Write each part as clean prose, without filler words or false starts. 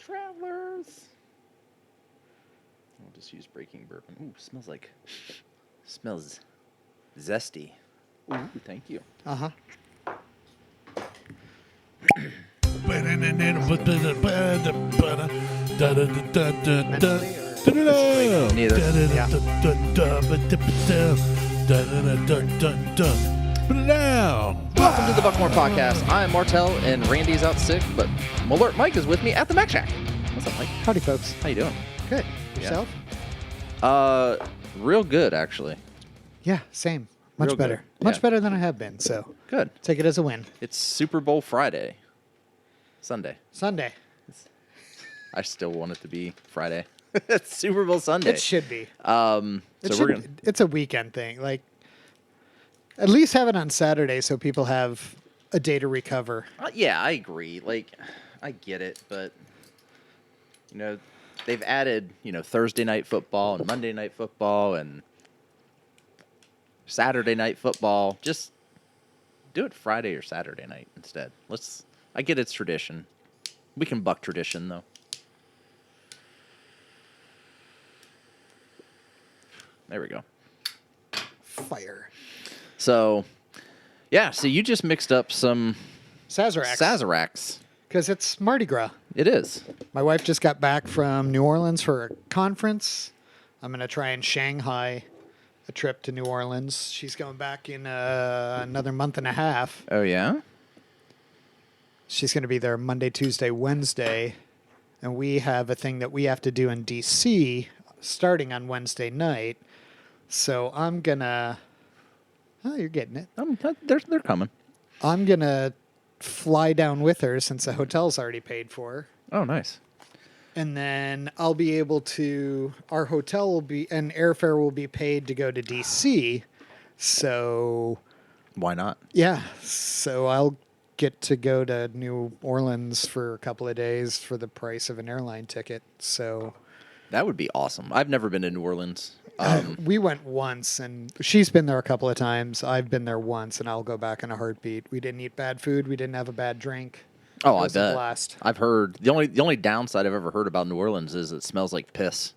Travelers. I'll just use breaking bourbon. Ooh, smells zesty. Ooh, thank you. Uh-huh. Neither. Welcome to the Buckhorn Podcast. I'm Martelle, and Randy's out sick, but Malert Mike is with me at the Mac Shack. What's up, Mike? Howdy, folks. How you doing? Good. Yourself? Real good, actually. Yeah, same. Much Real better. good. Much Yeah. better than I have been, so Good. take it as a win. It's Super Bowl Friday. Sunday. Sunday. I still want it to be Friday. It's Super Bowl Sunday. It should be. It's a weekend thing. Like, at least have it on Saturday so people have a day to recover. Yeah, I agree. Like, I get it, but they've added Thursday night football and Monday night football and Saturday night football. Just do it Friday or Saturday night instead. I get it's tradition. We can buck tradition though. There we go. Fire. So, yeah. So you just mixed up some Sazeracs. Because it's Mardi Gras. It is. My wife just got back from New Orleans for a conference. I'm going to try and Shanghai a trip to New Orleans. She's going back in another month and a half. Oh, yeah? She's going to be there Monday, Tuesday, Wednesday. And we have a thing that we have to do in D.C. starting on Wednesday night. So I'm going to... Oh, you're getting it. They're coming. I'm going to fly down with her since the hotel's already paid for. Oh, nice. And then I'll be able to... Our hotel will be... And airfare will be paid to go to D.C. So... Why not? Yeah. So I'll get to go to New Orleans for a couple of days for the price of an airline ticket. So... That would be awesome. I've never been to New Orleans. We went once, and she's been there a couple of times. I've been there once, and I'll go back in a heartbeat. We didn't eat bad food. We didn't have a bad drink. Oh, It I was bet. a blast. I've heard the only downside I've ever heard about New Orleans is it smells like piss.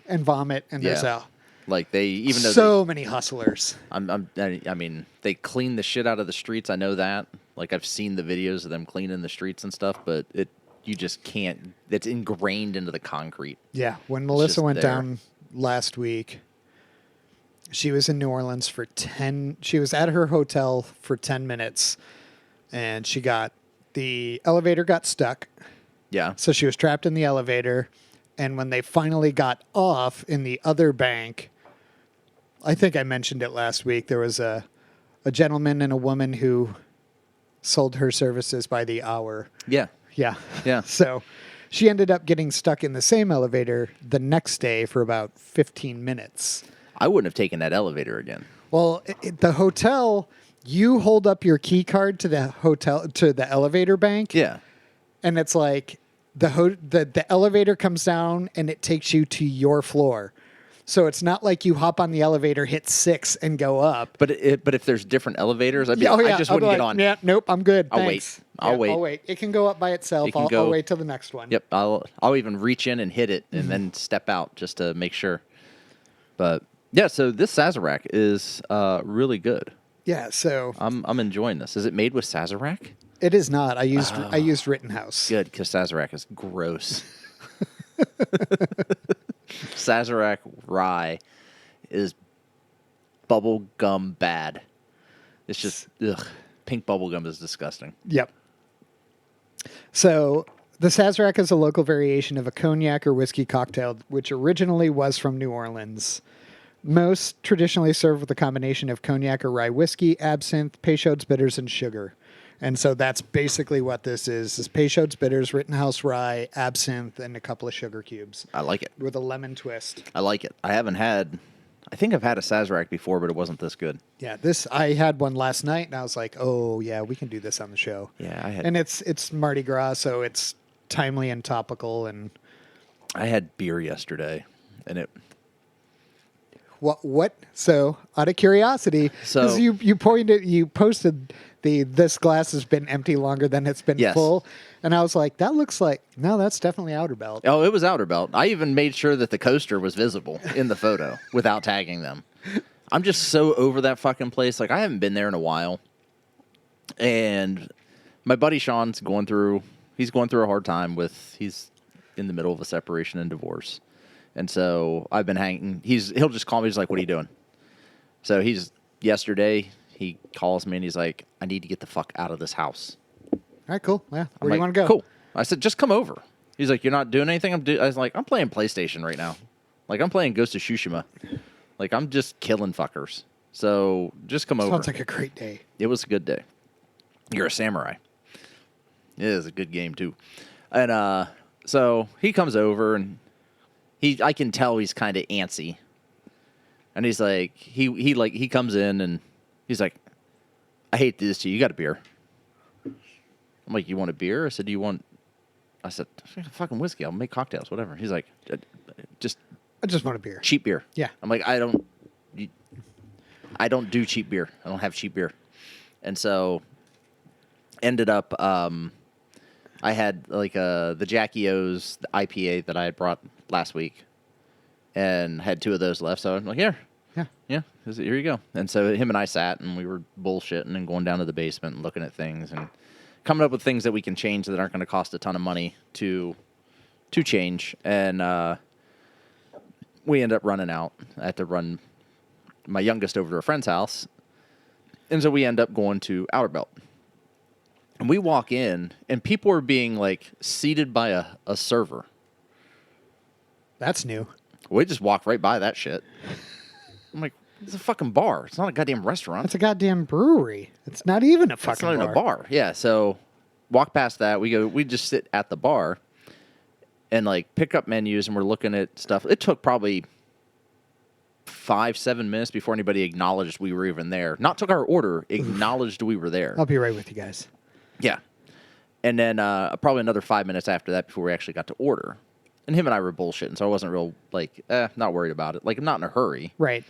And vomit, and there's Yeah. a Though many hustlers. I mean, they clean the shit out of the streets. I know that. Like I've seen the videos of them cleaning the streets and stuff, but you just can't. It's ingrained into the concrete. Yeah, when Melissa just went there. down last week, she was in New Orleans for she was at her hotel for 10 minutes, and the elevator got stuck. Yeah. So she was trapped in the elevator, and when they finally got off in the other bank, I think I mentioned it last week, there was a gentleman and a woman who sold her services by the hour. Yeah. Yeah. Yeah. So she ended up getting stuck in the same elevator the next day for about 15 minutes. I wouldn't have taken that elevator again. Well, the hotel, you hold up your key card to the elevator bank. Yeah. And it's like the elevator comes down and it takes you to your floor. So it's not like you hop on the elevator, hit 6, and go up. But if there's different elevators, I just I'll wouldn't be get like, on. Yeah, nope, I'm good. I'll Thanks. wait. I'll wait. I'll wait. It can go up by itself. I'll wait till the next one. Yep. I'll even reach in and hit it and then step out just to make sure. But yeah, so this Sazerac is really good. Yeah, so I'm enjoying this. Is it made with Sazerac? it is not. I used Rittenhouse. Good, because Sazerac is gross. Sazerac Rye is bubble gum bad. It's just pink bubble gum is disgusting. Yep. So the Sazerac is a local variation of a cognac or whiskey cocktail, which originally was from New Orleans. Most traditionally served with a combination of cognac or rye whiskey, absinthe, Peychaud's bitters, and sugar. And so that's basically what this is Peychaud's bitters, Rittenhouse rye, absinthe, and a couple of sugar cubes. I like it. With a lemon twist. I like it. I think I've had a Sazerac before, but it wasn't this good. Yeah, I had one last night, and I was like, oh, yeah, we can do this on the show. Yeah, I had. And it's Mardi Gras, so it's timely and topical. And I had beer yesterday, and it... What? So, out of curiosity, because you posted This glass has been empty longer than it's been Yes. full. And I was like, that looks like, no, that's definitely Outer Belt. Oh, it was Outer Belt. I even made sure that the coaster was visible in the photo without tagging them. I'm just so over that fucking place. Like, I haven't been there in a while. And my buddy Sean's going through a hard time he's in the middle of a separation and divorce. And so I've been hanging. He'll just call me. He's like, what are you doing? So yesterday, he calls me and he's like, I need to get the fuck out of this house. All right, cool. Yeah. Where do you I'm want to like, go? Cool. I said, just come over. He's like, you're not doing anything? I was like, I'm playing PlayStation right now. Like, I'm playing Ghost of Tsushima. Like, I'm just killing fuckers. So just come over. Sounds like a great day. It was a good day. You're a samurai. It is a good game, too. And so he comes over, and I can tell he's kind of antsy. And he's like, he comes in, and he's like, I hate to do this to you. You got a beer. I'm like, you want a beer? I said, I said, fucking whiskey. I'll make cocktails, whatever. He's like, I just want a beer. cheap beer. Yeah. I'm like, I don't do cheap beer. I don't have cheap beer. And so ended up, I had like the Jackie O's the IPA that I had brought last week and had 2 of those left. So I'm like, here. Yeah. Here you go. And so him and I sat and we were bullshitting and going down to the basement and looking at things and coming up with things that we can change that aren't going to cost a ton of money to change. And we end up running out. I had to run my youngest over to a friend's house. And so we end up going to Outer Belt. And we walk in, and people are being, like, seated by a server. That's new. We just walk right by that shit. I'm like, it's a fucking bar. It's not a goddamn restaurant. It's a goddamn brewery. It's not even a fucking It's not even bar. a bar. Yeah, so walk past that. We just sit at the bar and, like, pick up menus, and we're looking at stuff. It took probably 5-7 minutes before anybody acknowledged we were even there. Not took our order, acknowledged we were there. I'll be right with you guys. Yeah. And then probably another 5 minutes after that before we actually got to order. And him and I were bullshitting, so I wasn't real, like, not worried about it. Like, I'm not in a hurry. Right.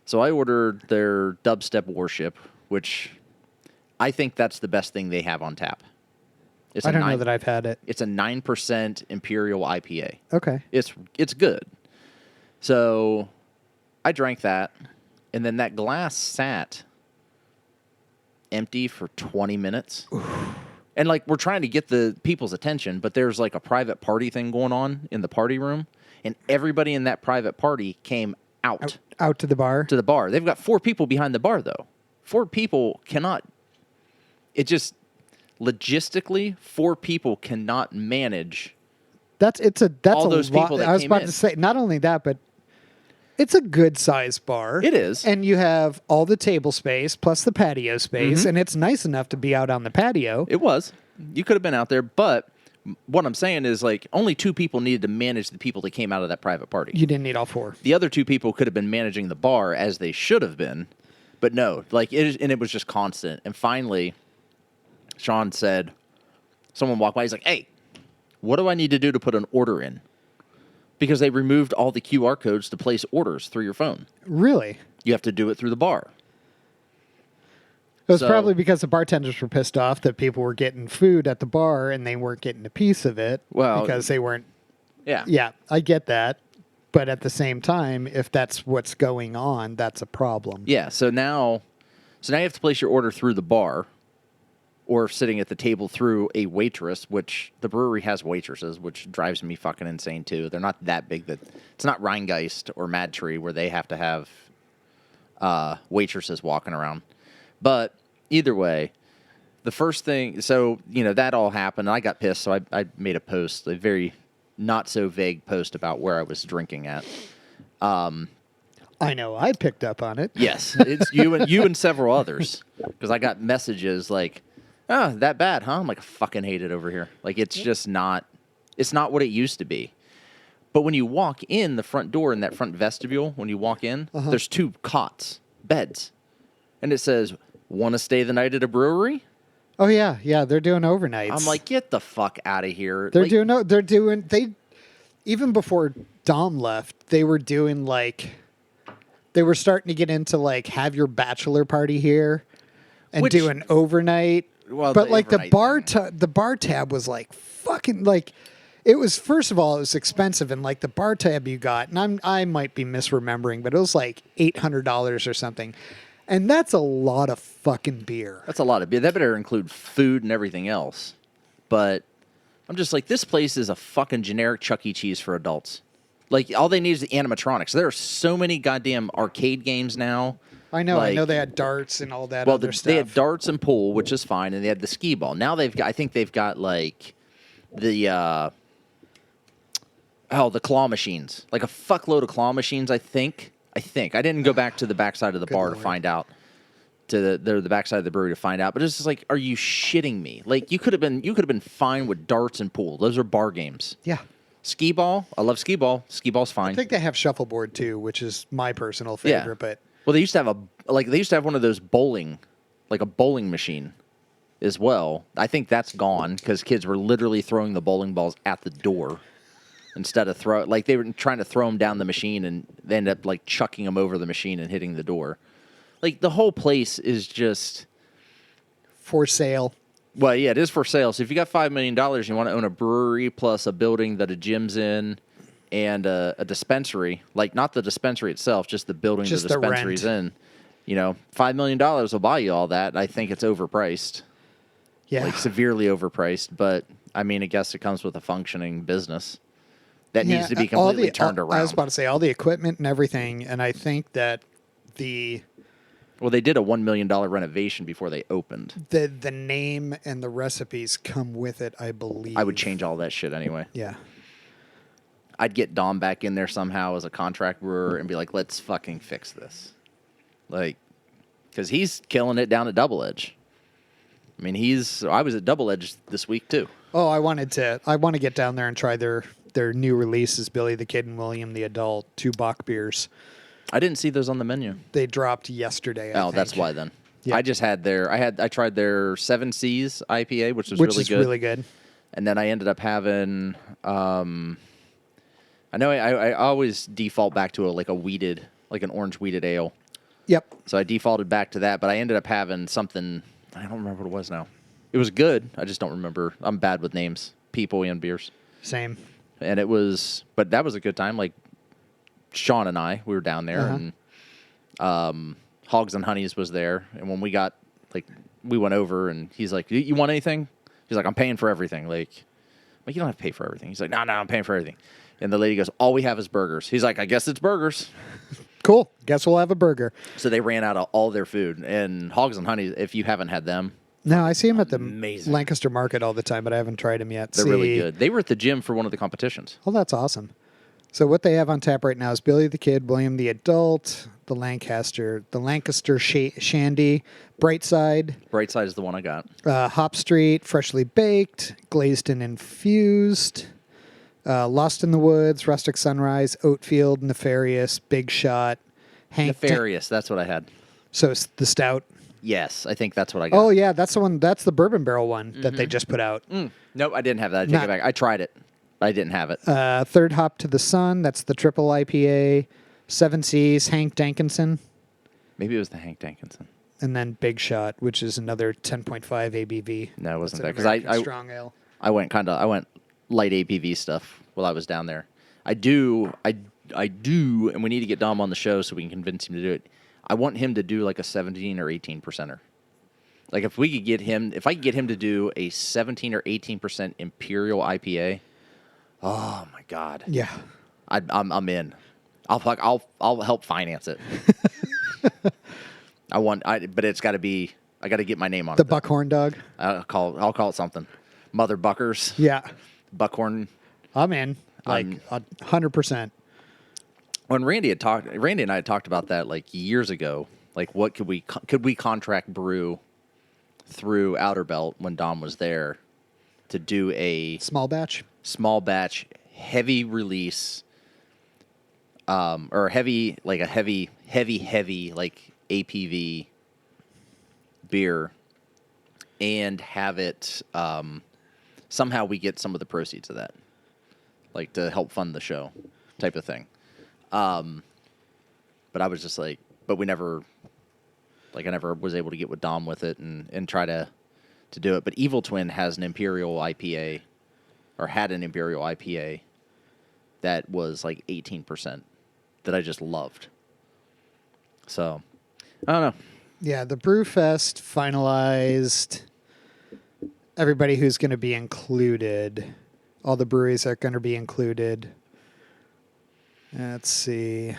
So I ordered their Dubstep Warship, which I think that's the best thing they have on tap. I don't know that I've had it. It's a 9% Imperial IPA. Okay. It's good. So I drank that, and then that glass sat empty for 20 minutes. And, like, we're trying to get the people's attention, but there's, like, a private party thing going on in the party room, and everybody in that private party came out to the bar? To the bar. They've got 4 people behind the bar, though. 4 people cannot... It just... Logistically, 4 people cannot manage That's all a those lot. people that I was came about in. to say, not only that, but it's a good size bar. It is. And you have all the table space plus the patio space, Mm-hmm. and it's nice enough to be out on the patio. It was. You could have been out there, but what I'm saying is, like, only 2 people needed to manage the people that came out of that private party. You didn't need all 4. The other 2 people could have been managing the bar as they should have been, but no. Like, it was just constant. And finally, Sean said, someone walked by, he's like, hey, what do I need to do to put an order in? Because they removed all the QR codes to place orders through your phone. Really? You have to do it through the bar. It was So- probably because the bartenders were pissed off that people were getting food at the bar and they weren't getting a piece of it. Well, because they weren't. Yeah. Yeah, I get that. But at the same time, if that's what's going on, that's a problem. Yeah, so now you have to place your order through the bar or sitting at the table through a waitress, which the brewery has waitresses, which drives me fucking insane too. They're not that big. It's not Rheingeist or Mad Tree where they have to have waitresses walking around. But either way, the first thing, so, that all happened. And I got pissed, so I made a post, a very not so vague post about where I was drinking at. I know. I picked up on it. Yes, it's you and several others, because I got messages like, "Oh, that bad, huh?" I'm like, I fucking hate it over here. Like, it's just not. It's not what it used to be. But when you walk in the front door in that front vestibule, when you walk in, there's 2 cots, beds, and it says, "Want to stay the night at a brewery?" Oh yeah, they're doing overnights. I'm like, get the fuck out of here. They're Like, doing even before Dom left, they were doing like they were starting to get into like have your bachelor party here. and do an overnight. Well, but like the overnight the bar tab was like fucking like. It was, first of all, it was expensive, and like the bar tab you got, and I might be misremembering, but it was like $800 or something. And that's a lot of fucking beer. That's a lot of beer. That better include food and everything else. But I'm just like, this place is a fucking generic Chuck E. Cheese for adults. Like, all they need is the animatronics. There are so many goddamn arcade games now. I know. Like, I know they had darts and all that other stuff. They had darts and pool, which is fine, and they had the skee ball. Now I think they've got like the claw machines. Like a fuckload of claw machines, I think. I didn't go back to the backside of the bar to find out. To the backside of the brewery to find out. But it's just like, are you shitting me? Like, you could have been fine with darts and pool. Those are bar games. Yeah. Skee ball. I love skee ball. Skee ball's fine. I think they have shuffleboard too, which is my personal favorite. But well, they used to have one of those bowling, like a bowling machine as well. I think that's gone because kids were literally throwing the bowling balls at the door. Instead of they were trying to throw them down the machine, and they ended up like chucking them over the machine and hitting the door. Like, the whole place is just for sale. Well, yeah, it is for sale. So if you got $5 million, you want to own a brewery plus a building that a gym's in and a dispensary, like not the dispensary itself, just the building the dispensary's in. You know, $5 million will buy you all that. I think it's overpriced. Yeah, like severely overpriced. But I mean, I guess it comes with a functioning business. That needs to be completely turned around. I was about to say all the equipment and everything, and I think that well, they did a $1 million renovation before they opened. The name and the recipes come with it, I believe. I would change all that shit anyway. Yeah. I'd get Dom back in there somehow as a contract brewer and be like, let's fucking fix this. Like, because he's killing it down at Double Edge. I mean, I was at Double Edge this week too. Oh, I want to get down there and try their new releases, Billy the Kid and William the Adult, 2 Bock beers. I didn't see those on the menu. They dropped yesterday. I think. That's why then. Yep. I tried their 7 Seas IPA, which is really good. And then I ended up having, I know I always default back to an orange weeded ale. Yep. So I defaulted back to that, but I ended up having something, I don't remember what it was now. It was good. I just don't remember. I'm bad with names, people, and beers. Same. And but that was a good time. Like, Sean and I, we were down there, and Hogs and Honeys was there. And when we went over, and he's like, "You want anything?" He's like, "I'm paying for everything." Like, you don't have to pay for everything. He's like, "No, I'm paying for everything." And the lady goes, "All we have is burgers." He's like, "I guess it's burgers." Cool. Guess we'll have a burger. So they ran out of all their food. And Hogs and Honeys, if you haven't had them. No, I see them at the Lancaster Market all the time, but I haven't tried them yet. They're really good. They were at the gym for one of the competitions. Oh, that's awesome. So what they have on tap right now is Billy the Kid, William the Adult, the Lancaster Shandy, Brightside. Brightside is the one I got. Hop Street, Freshly Baked, Glazed and Infused, Lost in the Woods, Rustic Sunrise, Oatfield, Nefarious, Big Shot, Nefarious, that's what I had. So it's the stout. Yes, I think that's what I got. Oh, yeah, that's the one. That's the bourbon barrel one that they just put out. Nope, I didn't have that. I take it back. I tried it. I didn't have it. Third Hop to the Sun. That's the triple IPA. 7 Seas, Hank Dankinson. Maybe it was the Hank Dankinson. And then Big Shot, which is another 10.5 ABV. No, it wasn't that. Because I strong ale. I went light ABV stuff while I was down there. I do, and we need to get Dom on the show so we can convince him to do it. I want him to do like a 17 or 18%er. Like if I could get him to do a 17 or 18% Imperial IPA. Oh my God. Yeah. I'm in. I'll help finance it. But it's got to be. I got to get my name on the it. The Buckhorn dog. I'll call it something. Mother Buckers. Yeah. Buckhorn. I'm in. 100%. When Randy and I had talked about that like years ago. Like, what could we contract brew through Outer Belt when Dom was there to do a small batch, heavy release, or heavy like APV beer, and have it somehow we get some of the proceeds of that, like to help fund the show, type of thing. But I was just like, but we never Like I never was able to get with Dom with it and try to do it. But Evil Twin has an Imperial IPA, or had an Imperial IPA that was like 18% that I just loved. So, I don't know. Yeah, the Brewfest finalized everybody who's going to be included. All the breweries are going to be included. Let's see.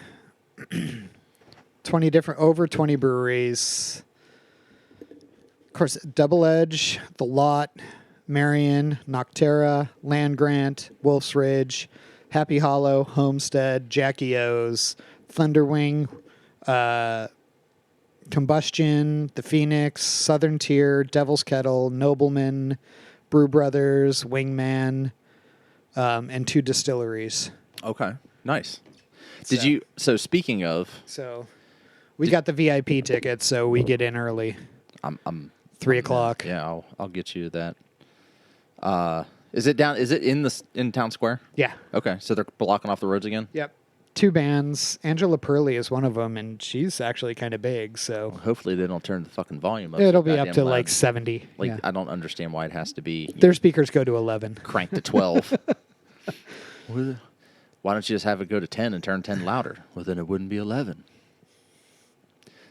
over 20 breweries. Of course, Double Edge, The Lot, Marion, Noctera, Land Grant, Wolf's Ridge, Happy Hollow, Homestead, Jackie O's, Thunderwing, Combustion, The Phoenix, Southern Tier, Devil's Kettle, Nobleman, Brew Brothers, Wingman, and 2 distilleries. Okay, nice. So speaking of... So we got the VIP tickets, so we get in early. I'm 3 o'clock. Yeah, I'll get you that. Is it in Town Square? Yeah. Okay, so they're blocking off the roads again? Yep. 2 bands. Angela Perley is one of them, and she's actually kind of big, so... Hopefully they don't turn the fucking volume up. It'll be up to like 70. Like, yeah. I don't understand why it has to be... Their speakers go to 11. Cranked to 12. Why don't you just have it go to 10 and turn 10 louder? Well, then it wouldn't be 11.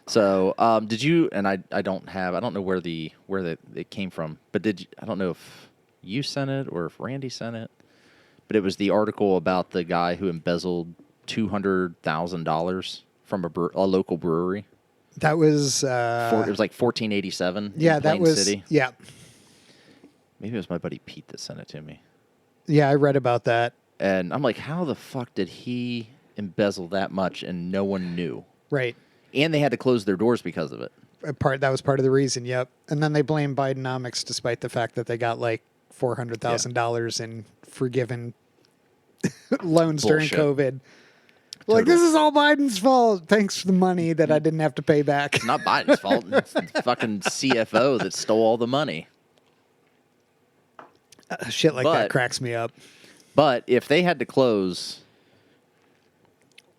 So, did you, and I don't know where it came from, but I don't know if you sent it or if Randy sent it, but it was the article about the guy who embezzled $200,000 from a local brewery. That was... it was like 1487 yeah, in that Plain was... City. Yeah. Maybe it was my buddy Pete that sent it to me. Yeah, I read about that. And I'm like, how the fuck did he embezzle that much and no one knew? Right. And they had to close their doors because of it. That was part of the reason, yep. And then they blamed Bidenomics despite the fact that they got like $400,000 in forgiven loans during COVID. Like, this is all Biden's fault. Thanks for the money that I didn't have to pay back. It's not Biden's fault. It's the fucking CFO that stole all the money. Shit like that cracks me up. But if they had to close,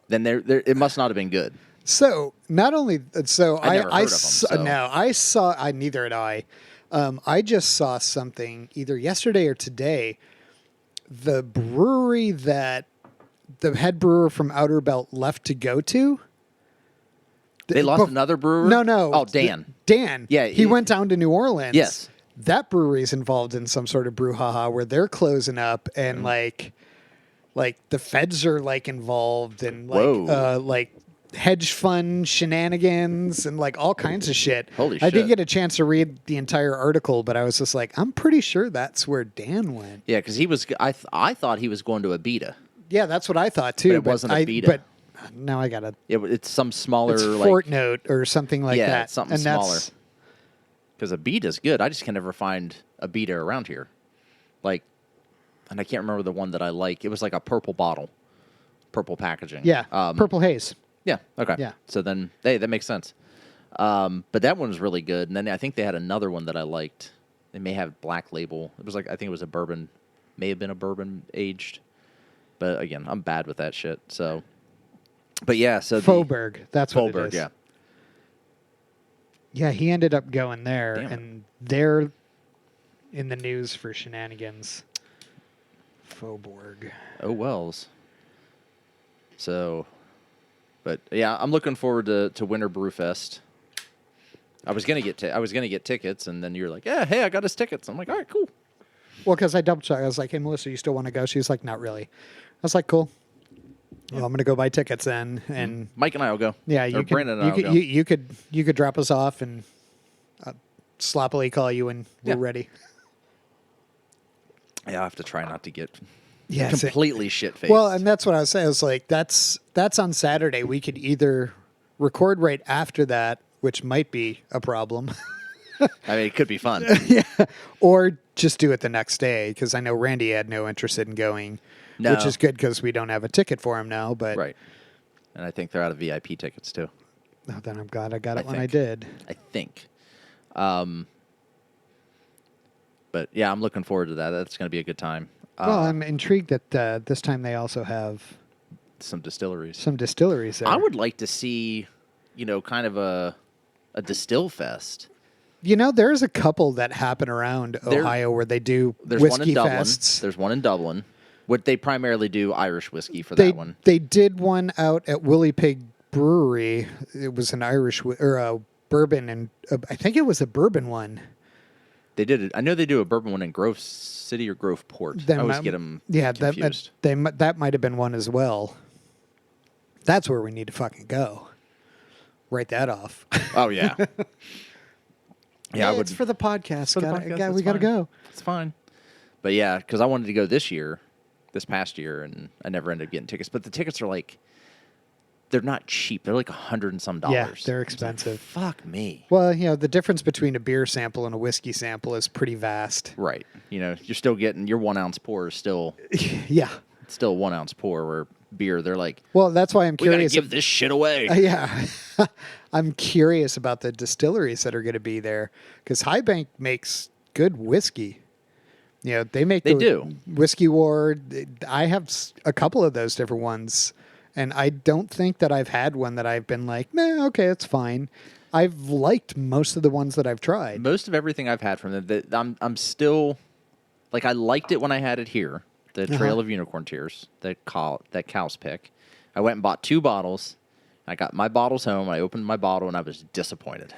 then it must not have been good. So not only I never heard of them. No, I saw. Neither had I. I just saw something either yesterday or today. The brewery that the head brewer from Outer Belt left to go to. They lost another brewer? No. Oh, Dan. Dan. Yeah, he went down to New Orleans. Yes. That brewery's involved in some sort of brouhaha where they're closing up and like the feds are like involved and like hedge fund shenanigans and like all kinds of shit. Holy shit. I didn't get a chance to read the entire article, but I was just like, I'm pretty sure that's where Dan went. Yeah, because he was. I thought he was going to Abita. Yeah, that's what I thought too. But it wasn't Abita. But now I gotta. It's some smaller, it's like Fortnote or something like that. Yeah, something smaller. Because Abita's good. I just can never find Abita around here. Like, and I can't remember the one that I like. It was like a purple bottle, purple packaging. Yeah, Purple Haze. Yeah. Okay. Yeah. So then, hey, that makes sense. But that one was really good. And then I think they had another one that I liked. They may have Black Label. It was like, I think it was a bourbon, may have been a bourbon aged. But again, I'm bad with that shit. So, but yeah. So Faubourg. That's what it is. Yeah. Yeah, he ended up going there, Damn. and they're in the news for shenanigans. Faubourg. Oh, Wells. So, but yeah, I'm looking forward to Winter Brewfest. I was gonna get tickets, and then you're like, yeah, hey, I got us tickets. I'm like, all right, cool. Well, because I double checked. I was like, hey, Melissa, you still want to go? She was like, not really. I was like, cool. Well, I'm going to go buy tickets then, and Mike and I will go. yeah, Brandon and I will go. you could drop us off and sloppily call you when we're ready. Yeah, I have to try not to get Yes. completely shit-faced. Well, and that's what I was saying. I was like, that's on Saturday. We could either record right after that, which might be a problem. I mean, it could be fun. Yeah. Or just do it the next day, because I know Randy had no interest in going, which is good because we don't have a ticket for him now. But Right. And I think they're out of VIP tickets, too. oh, then I'm glad I got it when I think. did. I think. But yeah, I'm looking forward to that. That's going to be a good time. Well, I'm intrigued that this time they also have some distilleries. some distilleries there. I would like to see, kind of a A Distill Fest. You know, there's a couple that happen around Ohio where they do There's whiskey one in Dublin. fests. There's one in Dublin. What they primarily do Irish whiskey for that one. They did one out at Willie Pig Brewery. It was an Irish or a bourbon, and I think it was a bourbon one. They did it. I know they do a bourbon one in Grove City or Groveport. I always get them confused. That might have been one as well. That's where we need to fucking go. Write that off. Oh, yeah. Yeah, it's for the podcast. We got to fine. go. It's fine. But yeah, because I wanted to go this past year, and I never ended up getting tickets. But the tickets are like, they're not cheap. They're like $100 and some. Yeah, they're expensive. Like, fuck me. Well, you know, the difference between a beer sample and a whiskey sample is pretty vast. Right. You know, you're still getting your 1 ounce pour is still yeah. It's still 1 ounce pour. Where beer, they're like, well, that's why I'm we gotta curious. give this shit away. Yeah. I'm curious about the distilleries that are going to be there because High Bank makes good whiskey. You know, they do. Whiskey War. I have a couple of those different ones, and I don't think that I've had one that I've been like, nah, okay, it's fine. I've liked most of the ones that I've tried. Most of everything I've had from them, I'm still like, I liked it when I had it here. The Trail of Unicorn Tears, that Cow's Pick. I went and bought 2 bottles. I got my bottles home. I opened my bottle and I was disappointed.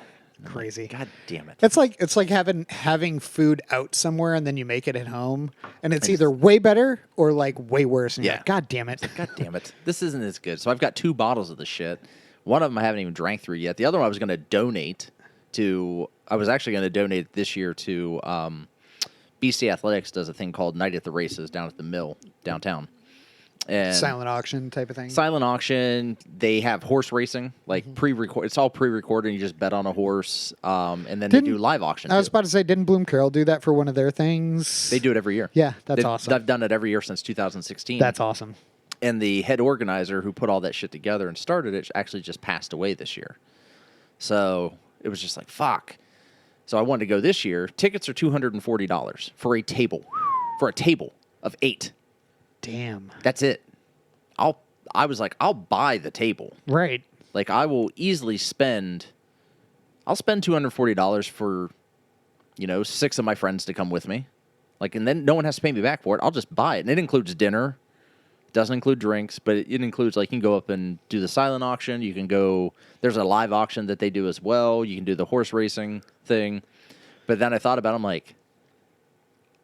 Crazy. Like, God damn it. It's like having food out somewhere and then you make it at home and it's either way better or like way worse. And you're like, God damn it. God damn it. This isn't as good. So I've got 2 bottles of the shit. One of them I haven't even drank through yet. The other one I was going to donate to. I was actually going to donate this year to BC Athletics. Does a thing called Night at the Races down at the Mill downtown. And silent auction type of thing. Silent auction. They have horse racing, like pre-record. It's all pre-recorded. You just bet on a horse, and then they do live auction. I was about to say, didn't Bloom Carroll do that for one of their things? They do it every year. Yeah, that's awesome. I've done it every year since 2016. That's awesome. And the head organizer who put all that shit together and started it actually just passed away this year. So it was just like, fuck. So I wanted to go this year. Tickets are $240 for a table. For a table of 8. Damn. That's it. I was like, I'll buy the table. Right. Like, I will easily spend $240 for, 6 of my friends to come with me. Like, and then no one has to pay me back for it. I'll just buy it. And it includes dinner. Doesn't include drinks, but it includes, like, you can go up and do the silent auction. You can go, there's a live auction that they do as well. You can do the horse racing thing. But then I thought about it, I'm like,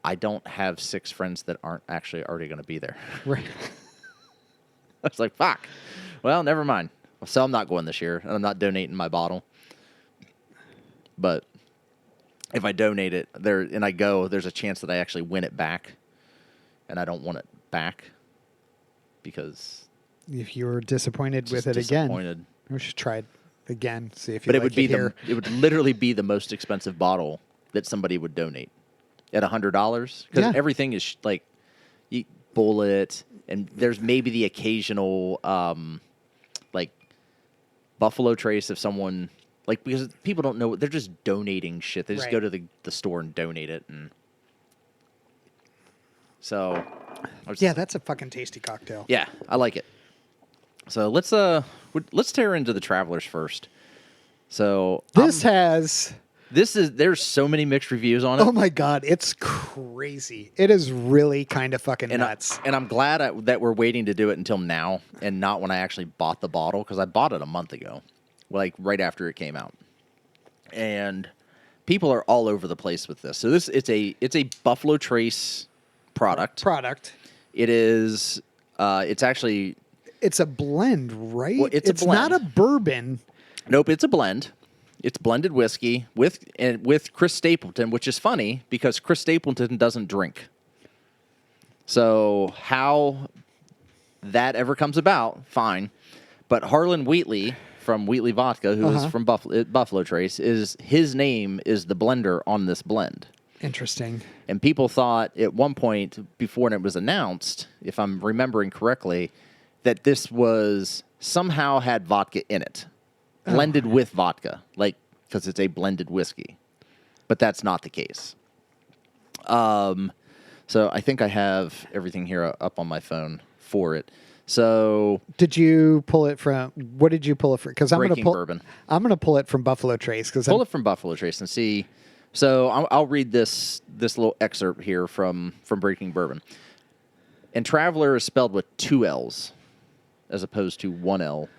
I don't have 6 friends that aren't actually already going to be there. Right. I was like, fuck. Well, never mind. So I'm not going this year, and I'm not donating my bottle. But if I donate it there and I go, there's a chance that I actually win it back, and I don't want it back because if you were disappointed with it again, we should try it again. See if you. But it would literally be the most expensive bottle that somebody would donate at $100 because everything is like bullet, and there's maybe the occasional like Buffalo Trace if someone like, because people don't know, they're just donating shit. They just go to the store and donate it, and so that's a fucking tasty cocktail. Yeah, I like it. So let's tear into the Travelers first. So there's so many mixed reviews on it. Oh my God, it's crazy. It is really kind of fucking nuts. And I'm glad that we're waiting to do it until now and not when I actually bought the bottle, because I bought it a month ago, like right after it came out. And people are all over the place with this. So it's a Buffalo Trace product. It is it's a blend, right? Well, it's a blend. Not a bourbon. Nope, it's a blend. It's blended whiskey with Chris Stapleton, which is funny because Chris Stapleton doesn't drink. So how that ever comes about, fine. But Harlan Wheatley from Wheatley Vodka, who is from Buffalo Trace, his name is the blender on this blend. Interesting. And people thought at one point before it was announced, if I'm remembering correctly, that this was somehow had vodka in it. Blended with vodka, like, because it's a blended whiskey. But that's not the case. So I think I have everything here up on my phone for it. So Did you pull it from? What did you pull it from? Because I'm going to Breaking pull. Bourbon. I'm going to pull it from Buffalo Trace because Pull it from Buffalo Trace and see. So I'll read this little excerpt here from Breaking Bourbon. And Traveler is spelled with 2 L's as opposed to 1 L.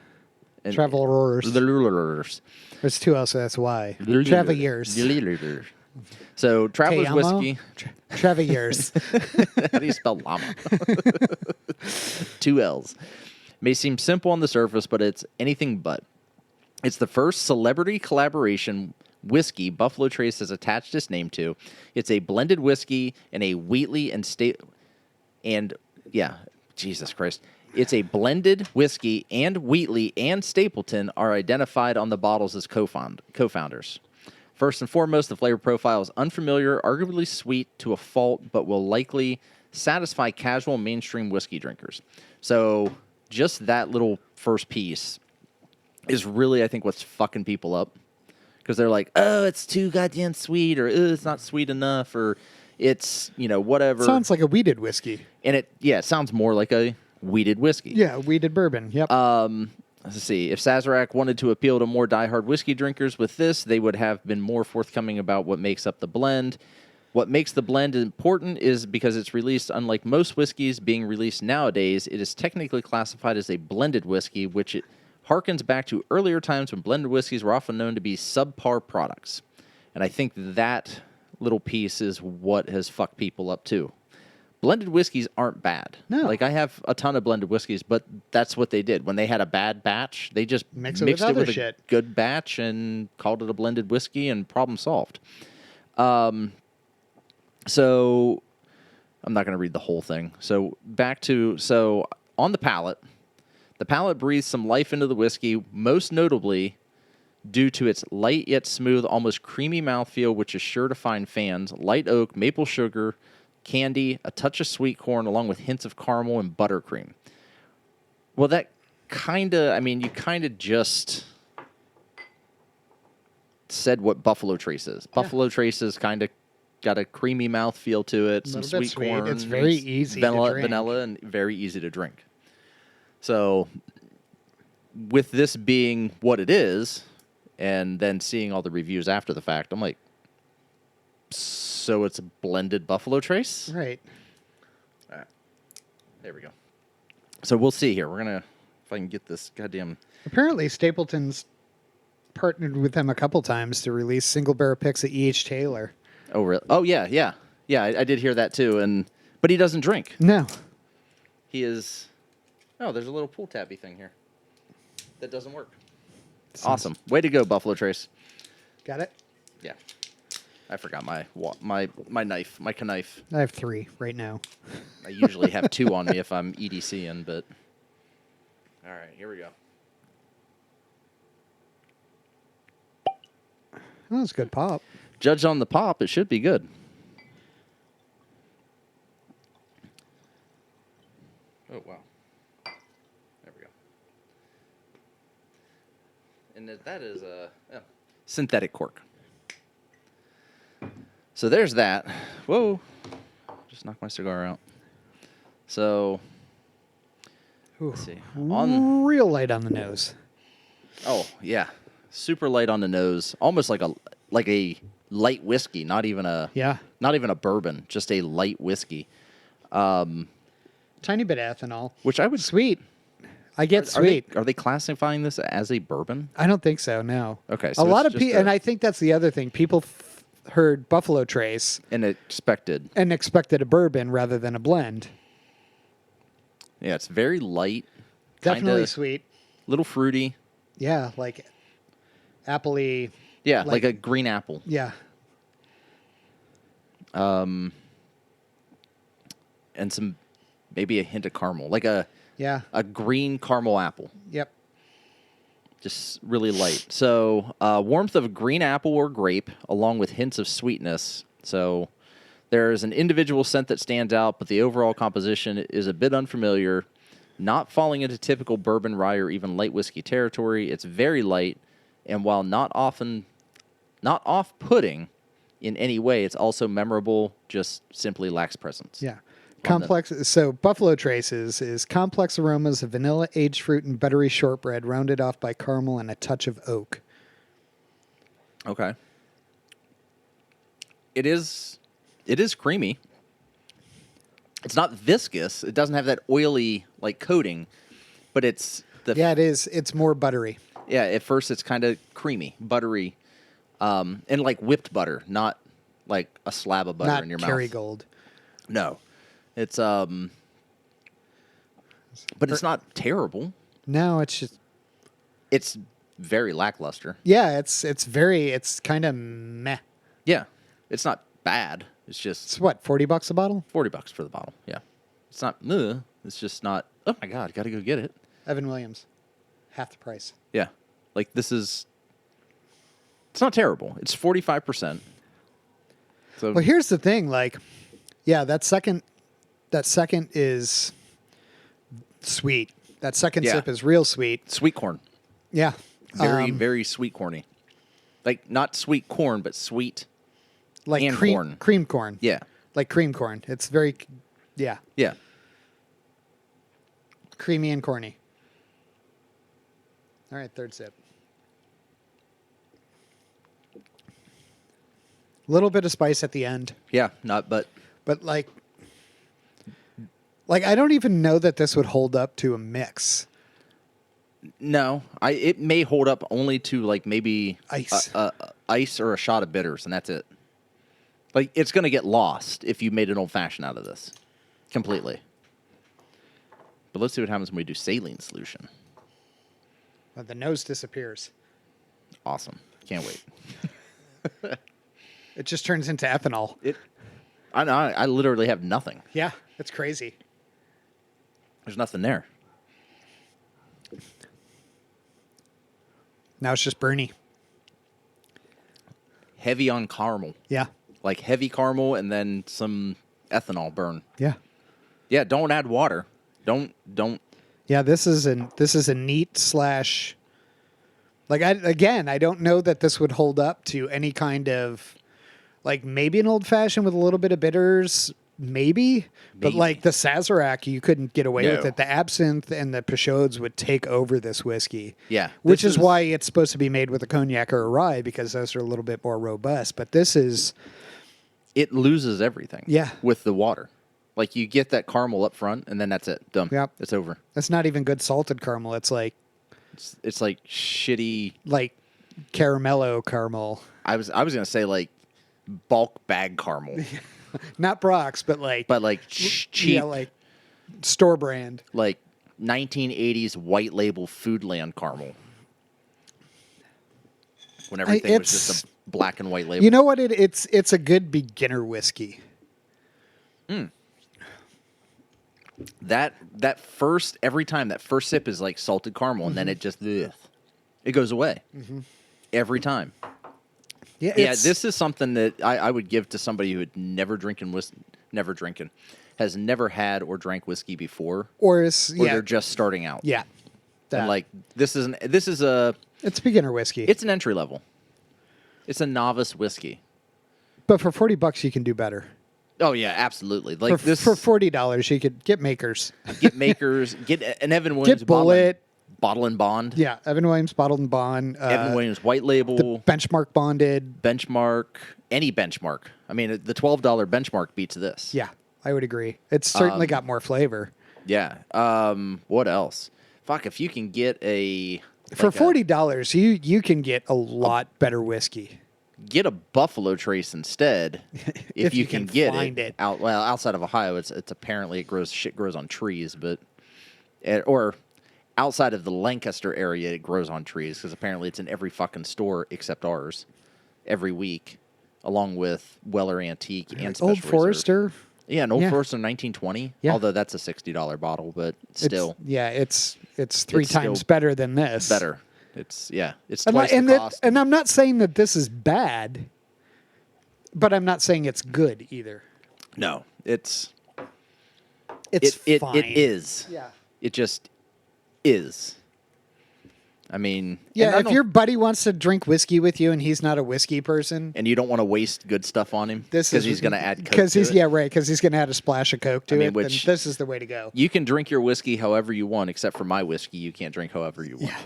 And Travelers. Travelers. There's 2 L's, so that's why. Travelers. So Traveler's Te amo. Whiskey. Travelers. How do you spell llama? 2 L's. May seem simple on the surface, but it's anything but. It's the first celebrity collaboration whiskey Buffalo Trace has attached its name to. It's a blended whiskey and a Wheatley Jesus Christ. It's a blended whiskey, and Wheatley and Stapleton are identified on the bottles as co-founders. First and foremost, the flavor profile is unfamiliar, arguably sweet to a fault, but will likely satisfy casual mainstream whiskey drinkers. So just that little first piece is really, I think, what's fucking people up. Because they're like, oh, it's too goddamn sweet, or it's not sweet enough, or it's, whatever. Sounds like a wheated whiskey. And it sounds more like a wheated whiskey. Yeah, wheated bourbon. Yep. Let's see. If Sazerac wanted to appeal to more diehard whiskey drinkers with this, they would have been more forthcoming about what makes up the blend. What makes the blend important is because it's released, unlike most whiskeys being released nowadays, it is technically classified as a blended whiskey, which it harkens back to earlier times when blended whiskeys were often known to be subpar products. And I think that little piece is what has fucked people up too. Blended whiskeys aren't bad. No. Like, I have a ton of blended whiskeys, but that's what they did. When they had a bad batch, they just mixed it with a good batch and called it a blended whiskey, and problem solved. So I'm not going to read the whole thing. So on the palate breathes some life into the whiskey, most notably due to its light yet smooth, almost creamy mouthfeel, which is sure to find fans. Light oak, maple sugar, candy, a touch of sweet corn, along with hints of caramel and buttercream. Well, that you kind of just said what Buffalo Trace is. Yeah. Buffalo Trace is kind of got a creamy mouthfeel to it, some sweet corn. It's very easy to drink. Vanilla, and very easy to drink. So, with this being what it is, and then seeing all the reviews after the fact, I'm like, so it's a blended Buffalo Trace? Right. All right. There we go. So we'll see here. We're going to, if I can get this goddamn... Apparently, Stapleton's partnered with them a couple times to release single barrel picks at E.H. Taylor. Oh, really? Oh, yeah. Yeah, I did hear that too. But he doesn't drink. No. He is... Oh, there's a little pull tabby thing here. That doesn't work. Awesome. Way to go, Buffalo Trace. Got it? Yeah. I forgot my knife, my knife. I have 3 right now. I usually have 2 on me if I'm EDCing, but... All right, here we go. Oh, that's good pop. Judge on the pop, it should be good. Oh, wow. There we go. And that is a synthetic cork. So there's that. Whoa. Just knocked my cigar out. So, let's see. Real light on the nose. Oh, yeah. Super light on the nose. Almost like a light whiskey, not even a bourbon, just a light whiskey. Tiny bit ethanol. Which I would... Sweet. I get sweet. Are they classifying this as a bourbon? I don't think so, no. Okay. So a lot of people, and I think that's the other thing. People heard Buffalo Trace. And expected a bourbon rather than a blend. Yeah, it's very light. Definitely sweet. Little fruity. Yeah, like appley. Yeah, like a green apple. Yeah. And some, maybe a hint of caramel. Like a green caramel apple. Yep. Just really light. So, warmth of a green apple or grape, along with hints of sweetness. So, there's an individual scent that stands out, but the overall composition is a bit unfamiliar, not falling into typical bourbon, rye, or even light whiskey territory. It's very light, and while not off-putting in any way, it's also memorable, just simply lacks presence. Yeah. Complex. So Buffalo Traces is complex aromas of vanilla, aged fruit, and buttery shortbread, rounded off by caramel and a touch of oak. Okay. It is creamy. It's not viscous. It doesn't have that oily like coating, but it's Yeah, it is. It's more buttery. Yeah, at first it's kind of creamy, buttery, and like whipped butter, not like a slab of butter Not in your Kerrygold. mouth. No, it's but it's not terrible. No, it's just It's very lackluster. yeah. It's kind of meh. Yeah, it's not bad. It's just It's what, $40 a bottle? $40 for the bottle. Yeah, it's not. It's just not. Oh my god, got to go get it. Evan Williams, half the price. Yeah, like this is. It's not terrible. It's 45%. So Well, here's the thing. Like, yeah, that second is sweet. That second Yeah. sip is real sweet. sweet corn, Yeah. very sweet corny. Like not sweet corn, but sweet. Like and cream corn. Yeah, Like cream corn. It's very, yeah, yeah. creamy and corny. All right, third sip. Little bit of spice at the end, Yeah, but but like I don't even know that this would hold up to a mix. no. It may hold up only to like maybe Ice. ice or a shot of bitters, and that's it. Like it's gonna get lost if you made an old fashioned out of this, completely. But let's see what happens when we do saline solution. The nose disappears. Awesome, can't wait. It just turns into ethanol. I know. I literally have nothing. Yeah, it's crazy. There's nothing there. Now it's just Bernie. Heavy on caramel, Yeah. like heavy caramel, and then some ethanol burn. Yeah. Yeah, don't add water. Don't. Yeah, this is a neat slash. Like I don't know that this would hold up to any kind of, like maybe an old fashioned with a little bit of bitters, maybe. But Maybe. like the Sazerac, you couldn't get away with No. it. The absinthe and the Peugeots would take over this whiskey. Yeah, which this is why it's supposed to be made with a cognac or a rye, because those are a little bit more robust. But this is it loses everything. Yeah. With the water, like you get that caramel up front, and then that's it. Done. Yep. It's over. that's not even good salted caramel. It's like It's like shitty. caramello caramel. I was gonna say like bulk bag caramel, Not Brock's, but like cheap, yeah, like store brand. like 1980s white label Foodland caramel. When everything was just a black and white label. You know what? It's a good beginner whiskey. That first every time that first sip is like salted caramel, and then it just it goes away every time. Yeah, Yeah, this is something that I would give to somebody who had has never had or drank whiskey before, or or they're just starting out. yeah. And That. like it's beginner whiskey. it's an entry level. It's a novice whiskey. But for $40 you can do better. Oh yeah, absolutely. Like For $40 you could get makers. get makers, get an Evan Williams Get Bullet. bottle and bond. Yeah, Evan Williams bottled and bond. Evan Williams white label. The benchmark bonded. Benchmark, any benchmark. I mean, the $12 benchmark beats this. Yeah, I would agree. It's certainly got more flavor. Yeah. What else? Fuck, if you can get For $40, you can get a lot better whiskey. get a Buffalo Trace instead, if you can get find it. outside of Ohio, it's apparently shit grows on trees, but or outside of the Lancaster area, it grows on trees because apparently it's in every fucking store except ours every week, along with Weller Antique and Special Old Reserve. Forester. Yeah, an Old Yeah. Forester 1920. Yeah. Although that's a $60 bottle, but still It's three It's times still better than this. better. It's And, twice the cost. and I'm not saying that this is bad, but I'm not saying it's good either. No, it's It's it fine. is. Yeah. It just is. I mean, Yeah, if your buddy wants to drink whiskey with you and he's not a whiskey person, and you don't want to waste good stuff on him because he's going to add Coke because he's to it. because he's going to add a splash of Coke to it. Then this is the way to go. You can drink your whiskey however you want, except for my whiskey, you can't drink however you want. Yeah.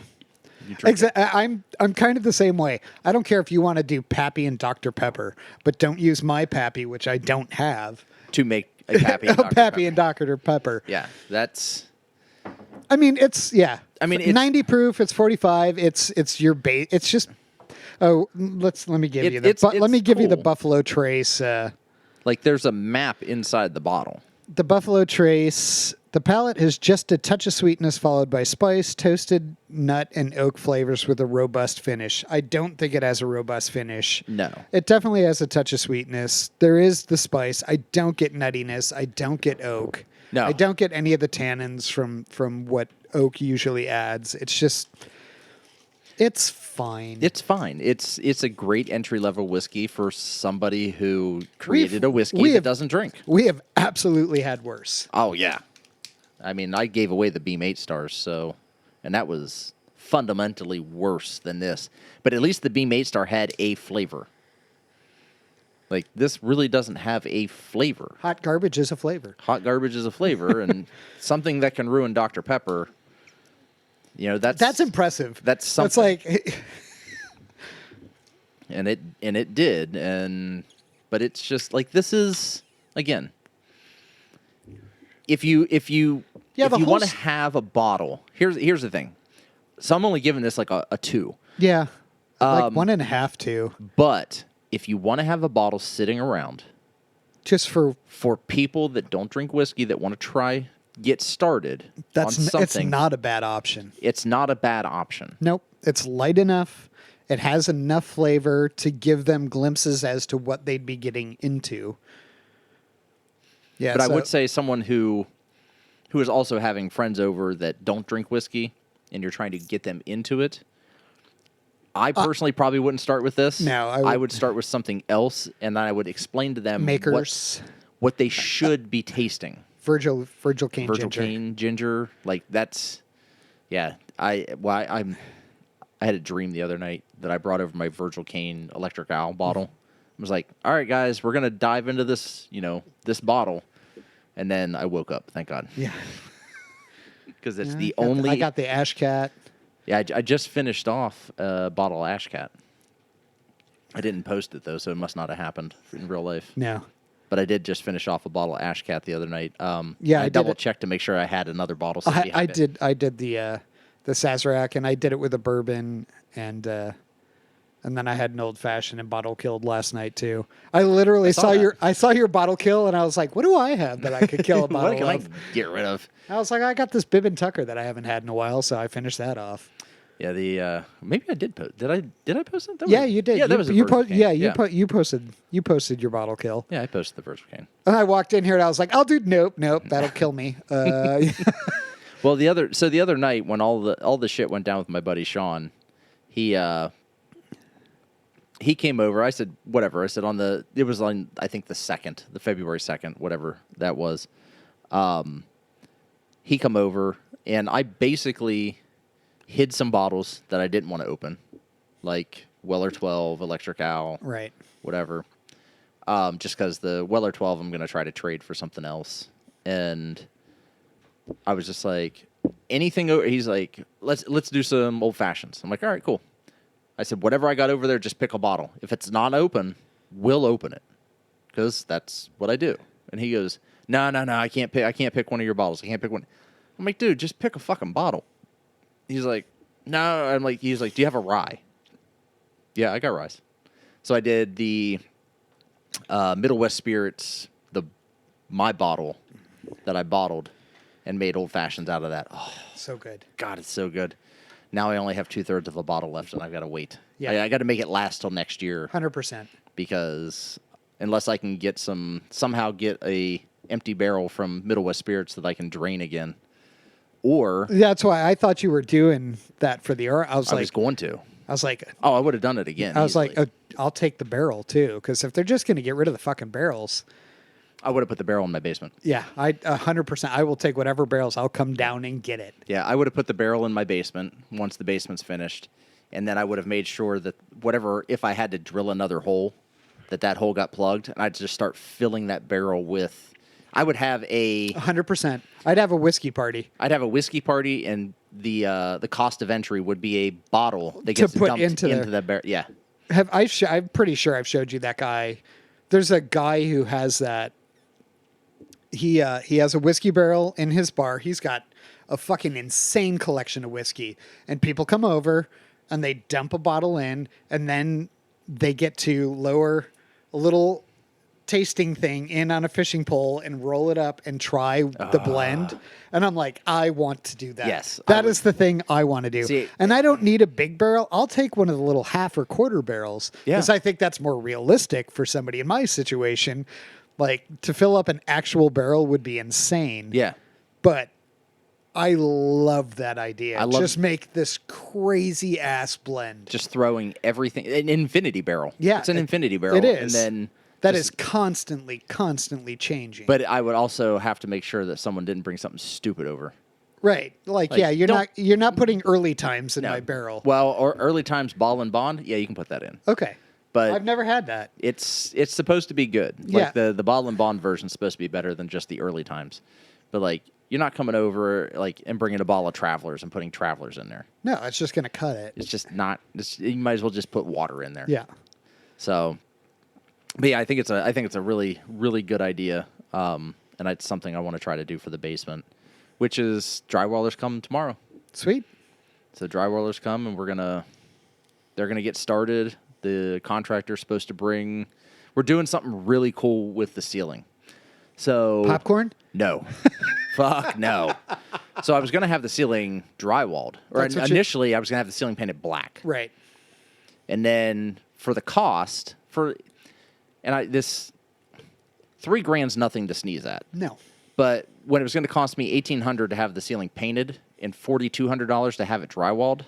I'm kind of the same way. I don't care if you want to do Pappy and Dr. Pepper, but don't use my Pappy, which I don't have, to make a Pappy and Dr. Pappy and Dr. Pepper. Yeah, that's. I mean, it's 90 proof. It's 45. It's your bait. It's just. Oh, let me give you the Buffalo Trace. Like there's a map inside the bottle. The Buffalo Trace. The palate has just a touch of sweetness followed by spice, toasted nut, and oak flavors with a robust finish. I don't think it has a robust finish. No. It definitely has a touch of sweetness. There is the spice. I don't get nuttiness. I don't get oak. No. I don't get any of the tannins from what oak usually adds. It's just... It's fine. It's fine. It's a great entry-level whiskey for somebody who created a whiskey that doesn't drink. We have absolutely had worse. Oh, yeah. I mean, I gave away the Beam 8 stars, and that was fundamentally worse than this. But at least the Beam 8 star had a flavor. Like, this really doesn't have a flavor. Hot garbage is a flavor. Hot garbage is a flavor, and something that can ruin Dr. Pepper, that's impressive. That's something. That's like... and it did, but it's just, like, this is, again... If you want to have a bottle, here's the thing. So I'm only giving this like a 2. Yeah, like 1.5, 2. But if you want to have a bottle sitting around, just for people that don't drink whiskey that want to get started on something, it's not a bad option. It's not a bad option. Nope, it's light enough. It has enough flavor to give them glimpses as to what they'd be getting into. Yeah, but I would say someone who is also having friends over that don't drink whiskey and you're trying to get them into it, I personally probably wouldn't start with this. No, I would start with something else, and then I would explain to them what they should be tasting. Virgil Cane Virgil Ginger. Cane Ginger, like that's, yeah. I had a dream the other night that I brought over my Virgil Cane Electric Owl bottle. I was like, all right, guys, we're gonna dive into this, this bottle. And then I woke up, thank God. Yeah. Because it's I got the Ash Cat. Yeah, I just finished off a bottle of Ash Cat. I didn't post it, though, so it must not have happened in real life. No. But I did just finish off a bottle of Ash Cat the other night. I double-checked to make sure I had another bottle. I did the Sazerac, and I did it with a bourbon, and then I had an old fashioned and bottle killed last night too. I literally saw your bottle kill, and I was like, "What do I have that I could kill a bottle what can of?" I get rid of? I was like, "I got this Bib and Tucker that I haven't had in a while, so I finished that off." Yeah, maybe I did post. Did I post it? Yeah, you did. Yeah, that was a Virgil Cane. You posted your bottle kill. Yeah, I posted the Virgil Cane. And I walked in here and I was like, "I'll do nope, that'll kill me." Well, the other night when all the shit went down with my buddy Sean, he came over. I said, whatever. I said it was on, I think the February 2nd, whatever that was. He come over and I basically hid some bottles that I didn't want to open, like Weller 12, Electric Owl, right, whatever. Just because the Weller 12 I'm going to try to trade for something else. And I was just like, anything over, he's like, let's do some old fashions. I'm like, all right, cool. I said, whatever I got over there, just pick a bottle. If it's not open, we'll open it, because that's what I do. And he goes, no, I can't pick one of your bottles. I can't pick one. I'm like, dude, just pick a fucking bottle. He's like, no. He's like, do you have a rye? Yeah, I got rye. So I did the Middle West Spirits, my bottle that I bottled, and made old fashions out of that. Oh, so good. God, it's so good. Now I only have 2/3 of a bottle left, and I've got to wait. Yeah, I got to make it last till next year. 100%. Because unless I can somehow get a empty barrel from Middle West Spirits that I can drain again, or that's why I thought you were doing that for the. I was going to. I was like, oh, I would have done it again. I was like, I'll take the barrel too, because if they're just going to get rid of the fucking barrels, I would have put the barrel in my basement. Yeah, 100%. I will take whatever barrels. I'll come down and get it. Yeah, I would have put the barrel in my basement once the basement's finished, and then I would have made sure that whatever, if I had to drill another hole, that hole got plugged, and I'd just start filling that barrel with. I would have 100%. I'd have a whiskey party. I'd have a whiskey party, and the cost of entry would be a bottle that gets dumped into that barrel. Yeah. I'm pretty sure I've showed you that guy. There's a guy who has that. He has a whiskey barrel in his bar. He's got a fucking insane collection of whiskey, and people come over and they dump a bottle in, and then they get to lower a little tasting thing in on a fishing pole and roll it up and try the blend. And I'm like, I want to do that. Yes. That is the thing I want to do. See, and I don't need a big barrel. I'll take one of the little half or quarter barrels because I think that's more realistic for somebody in my situation. Like, to fill up an actual barrel would be insane. Yeah. But I love that idea. Just make this crazy ass blend. Just throwing everything. An infinity barrel. Yeah. It's an infinity barrel. It is. And then that is constantly changing. But I would also have to make sure that someone didn't bring something stupid over. Right. Like yeah, you're not putting early times in my barrel. Well, or early times ball and bond. Yeah, you can put that in. Okay. But I've never had that. It's supposed to be good. Like the bottle and bond version is supposed to be better than just the early times. But like you're not coming over like and bringing a bottle of Travelers and putting Travelers in there. No, it's just going to cut it. It's just not. You might as well just put water in there. Yeah. So, but yeah, I think it's a really really good idea, and it's something I want to try to do for the basement, which is drywallers come tomorrow. Sweet. So drywallers come and they're gonna get started. The contractor's supposed to bring. We're doing something really cool with the ceiling. So popcorn? No. Fuck no. So I was gonna have the ceiling drywalled, or initially I was gonna have the ceiling painted black. Right. And then for the cost this $3,000's nothing to sneeze at. No. But when it was going to cost me $1,800 to have the ceiling painted and $4,200 to have it drywalled.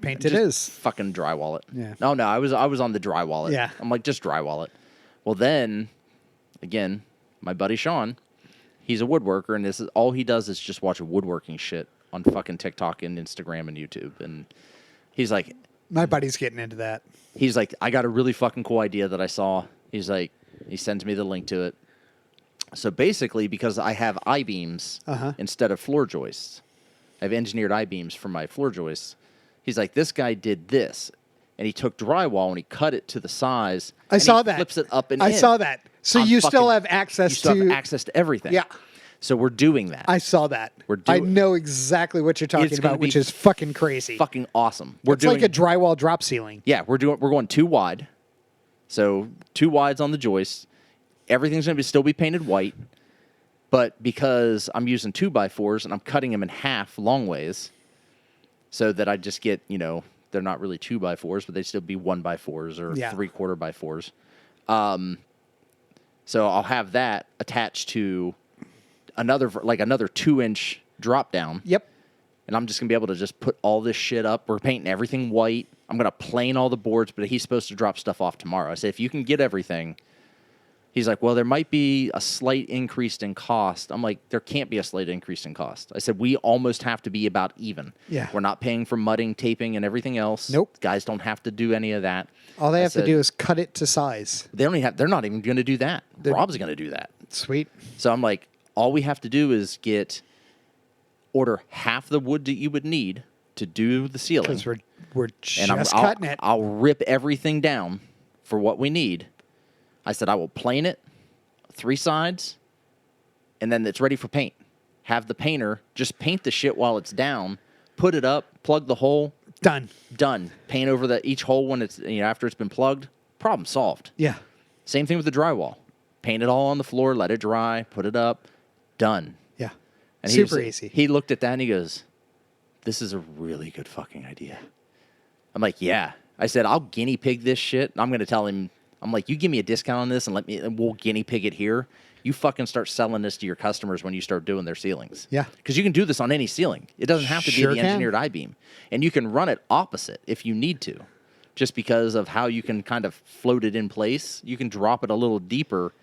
Paint it is. Fucking drywall it. Yeah. No, I was on the drywall it. Yeah. I'm like, just drywall it. Well, then, again, my buddy Sean, he's a woodworker, and this is all he does is just watch woodworking shit on fucking TikTok and Instagram and YouTube. And he's like, my buddy's getting into that. He's like, I got a really fucking cool idea that I saw. He's like, he sends me the link to it. So basically, because I have I-beams instead of floor joists, I have engineered I-beams for my floor joists. He's like, this guy did this, and he took drywall and he cut it to the size. I saw that. Flips it up and I in. saw that. So you still have access to everything. Yeah. So we're doing that. I saw that. I know exactly what you're talking about, which is fucking crazy. Fucking awesome. It's like a drywall drop ceiling. Yeah, we're going 2 wide. So 2 wides on the joists. Everything's going to still be painted white. But because I'm using 2x4s and I'm cutting them in half long ways, so that I just get, they're not really 2x4s, but they still be 1x4s or 3/4x4s. So I'll have that attached to another 2-inch drop down. Yep. And I'm just going to be able to just put all this shit up. We're painting everything white. I'm going to plane all the boards, but he's supposed to drop stuff off tomorrow. I said, if you can get everything. He's like, well, there might be a slight increase in cost. I'm like, there can't be a slight increase in cost. I said, we almost have to be about even. Yeah. We're not paying for mudding, taping, and everything else. Nope. Guys don't have to do any of that. All they have to do is cut it to size. They're not even going to do that. Rob's going to do that. Sweet. So I'm like, all we have to do is order half the wood that you would need to do the ceiling. Because we're just cutting it. I'll rip everything down for what we need. I said, I will plane it 3 sides, and then it's ready for paint. Have the painter just paint the shit while it's down, put it up, plug the hole. Done. Paint over each hole when it's after it's been plugged. Problem solved. Yeah. Same thing with the drywall. Paint it all on the floor, let it dry, put it up, done. Yeah. And super easy. He looked at that and he goes, this is a really good fucking idea. I'm like, yeah. I said, I'll guinea pig this shit. I'm going to tell him, I'm like, you give me a discount on this and we'll guinea pig it here. You fucking start selling this to your customers when you start doing their ceilings. Yeah. Because you can do this on any ceiling. It doesn't have to be the engineered I-beam. And you can run it opposite if you need to. Just because of how you can kind of float it in place. You can drop it a little deeper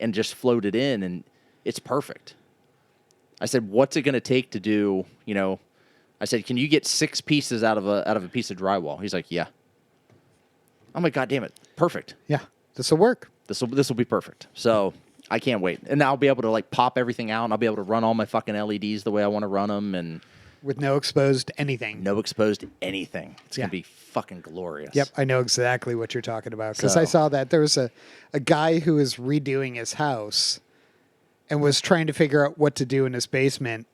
and just float it in, and it's perfect. I said, what's it going to take to do, I said, can you get 6 pieces out of a piece of drywall? He's like, yeah. I'm like, God damn it. Perfect. Yeah. This will work. This will be perfect. So I can't wait. And I'll be able to like pop everything out, and I'll be able to run all my fucking LEDs the way I want to run them, and with no exposed anything. No exposed anything. It's going to be fucking glorious. Yep, I know exactly what you're talking about. Because I saw that there was a guy who was redoing his house and was trying to figure out what to do in his basement.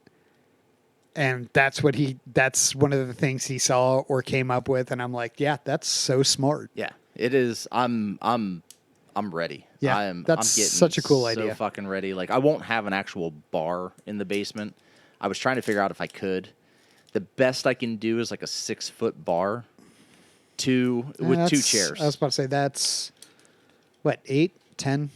And that's one of the things he saw or came up with. And I'm like, yeah, that's so smart. Yeah, it is. I'm ready. Yeah, I'm getting such a cool idea. So fucking ready. Like, I won't have an actual bar in the basement. I was trying to figure out if I could. The best I can do is like a 6-foot bar, with 2 chairs. I was about to say that's what, 8, 10?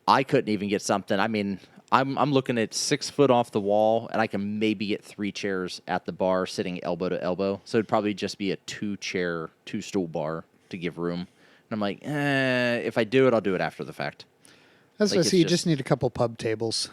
I couldn't even get something. I mean, I'm looking at 6 foot off the wall, and I can maybe get 3 chairs at the bar sitting elbow to elbow. So it'd probably just be a 2-stool bar to give room. And I'm like, if I do it, I'll do it after the fact. That's what I see. You just need a couple pub tables.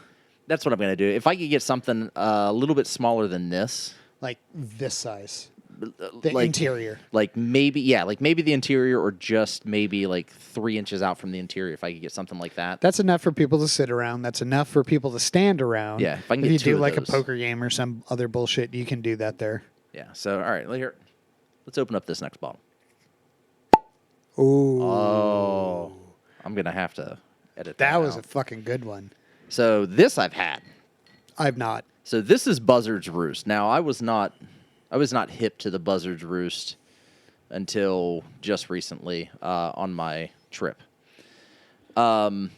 That's what I'm going to do. If I could get something a little bit smaller than this. Like this size. The interior. Like maybe the interior, or just maybe like 3 inches out from the interior, if I could get something like that. That's enough for people to sit around. That's enough for people to stand around. Yeah. If I can get you 2 do of like those. A poker game or some other bullshit, you can do that there. Yeah. So, all right. Let's open up this next bottle. Ooh. Oh. I'm going to have to edit that That was out. a fucking good one. So this I've had. I've not. So this is Buzzards Roost. Now I was not hip to the Buzzards Roost until just recently on my trip down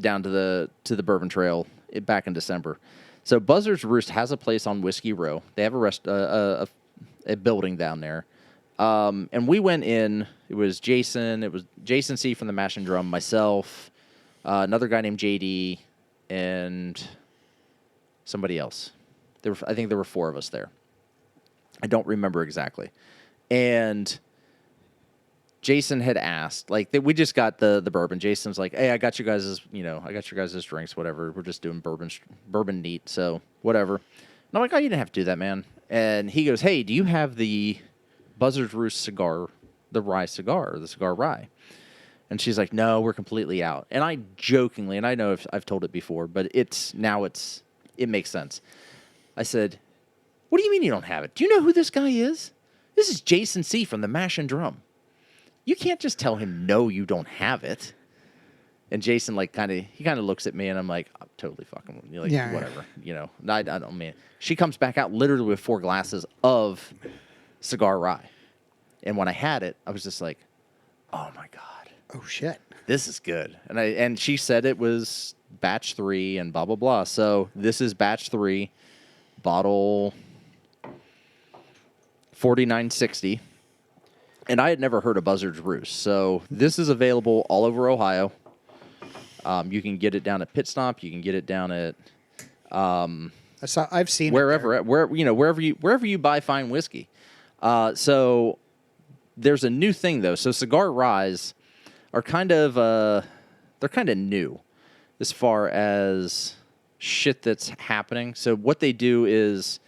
to the Bourbon Trail back in December. So Buzzards Roost has a place on Whiskey Row. They have a building down there. And we went in. It was Jason C from the Mash and Drum, myself, another guy named JD, and somebody else. I think there were 4 of us there. I don't remember exactly. And Jason had asked, we just got the bourbon. Jason's like, hey, I got you guys' drinks, whatever. We're just doing bourbon neat, so whatever. And I'm like, oh, you didn't have to do that, man. And he goes, hey, do you have the Buzzards Roost cigar, the rye cigar, or the Cigar Rye? And she's like, no, we're completely out. And I jokingly, and I know I've told it before, but it makes sense. I said, what do you mean you don't have it? Do you know who this guy is? This is Jason C. from the Mash and Drum. You can't just tell him, no, you don't have it. And Jason, kind of looks at me, and I'm like, I'm totally fucking, whatever. I don't mean it. She comes back out literally with 4 glasses of Cigar Rye. And when I had it, I was just like, oh, my God. Oh, shit. This is good. And she said it was batch 3 and blah, blah, blah. So this is batch 3, bottle 4960. And I had never heard of Buzzards Roost. So this is available all over Ohio. You can get it down at Pit Stop. You can get it down at I've seen wherever you buy fine whiskey. So there's a new thing though. So Cigar Ryes are kind of new as far as shit that's happening. So what they do is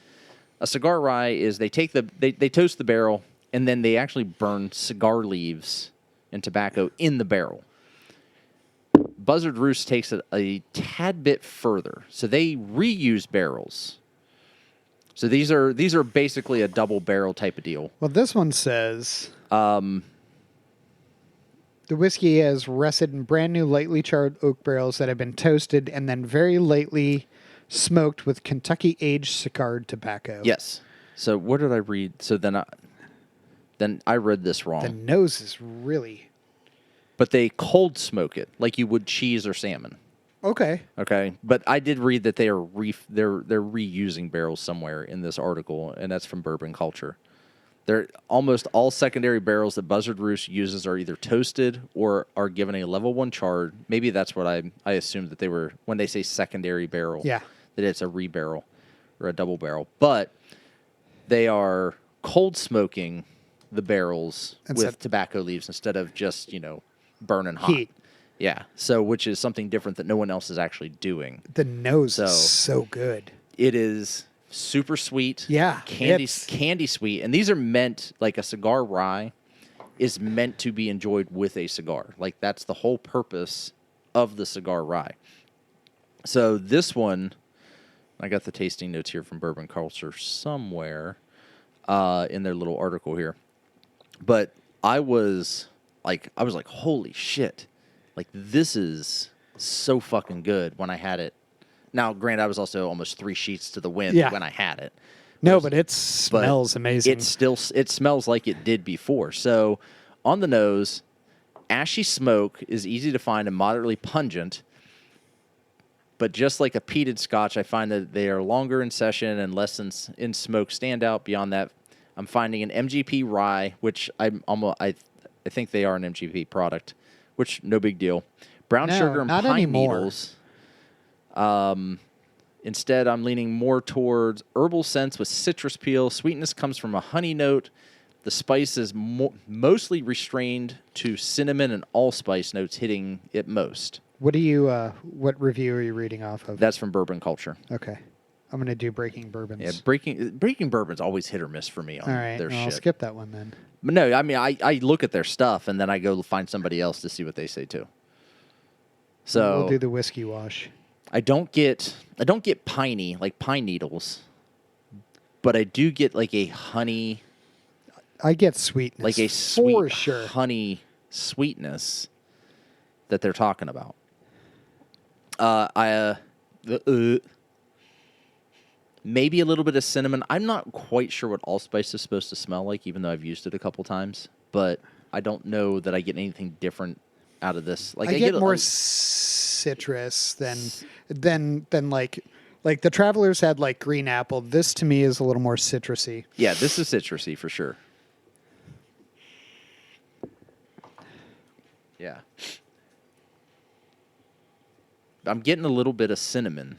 a Cigar Rye is they take they toast the barrel, and then they actually burn cigar leaves and tobacco in the barrel. Buzzard Roost takes it a tad bit further. So they reuse barrels. So these are basically a double barrel type of deal. Well, this one says the whiskey is rested in brand new lightly charred oak barrels that have been toasted and then very lightly smoked with Kentucky aged cigar tobacco. Yes. So what did I read? So then I read this wrong. The nose is really... But they cold smoke it like you would cheese or salmon. Okay. But I did read that they're reusing barrels somewhere in this article, and that's from Bourbon Culture. They're almost all secondary barrels that Buzzard Roost uses are either toasted or are given a level 1 char. Maybe that's what I assumed that they were when they say secondary barrel. Yeah. That it's a re-barrel or a double barrel. But they are cold smoking the barrels with tobacco leaves instead of just, burning hot. Heat. Yeah. So, which is something different that no one else is actually doing. The nose is so good. It is super sweet. Yeah. Candy sweet. And these are meant, like a Cigar Rye is meant to be enjoyed with a cigar. Like, that's the whole purpose of the Cigar Rye. So this one, I got the tasting notes here from Bourbon Culture somewhere in their little article here. But I was like, holy shit. Like, this is so fucking good when I had it. Now, granted, I was also almost 3 sheets to the wind when I had it. No, but it smells amazing. It smells like it did before. So, on the nose, ashy smoke is easy to find and moderately pungent. But just like a peated Scotch, I find that they are longer in session and less in smoke stand out. Beyond that, I'm finding an MGP rye, which I think they are an MGP product, which no big deal. Brown sugar and pine needles. Instead, I'm leaning more towards herbal scents with citrus peel. Sweetness comes from a honey note. The spice is mostly restrained to cinnamon and allspice notes hitting it most. What what review are you reading off of? That's from Bourbon Culture. Okay. I'm going to do Breaking Bourbons. Yeah, Breaking Bourbon's always hit or miss for me on their shit. I'll skip that one then. But no, I mean, I look at their stuff and then I go find somebody else to see what they say too. So we'll do the whiskey wash. I don't get piney, like pine needles, but I do get like a honey. I get sweetness. Like a sweet honey sweetness that they're talking about. Maybe a little bit of cinnamon. I'm not quite sure what allspice is supposed to smell like, even though I've used it a couple times. But I don't know that I get anything different out of this. Like I get more citrus than like the Travelers had like green apple. This to me is a little more citrusy. Yeah, this is citrusy for sure. Yeah. I'm getting a little bit of cinnamon.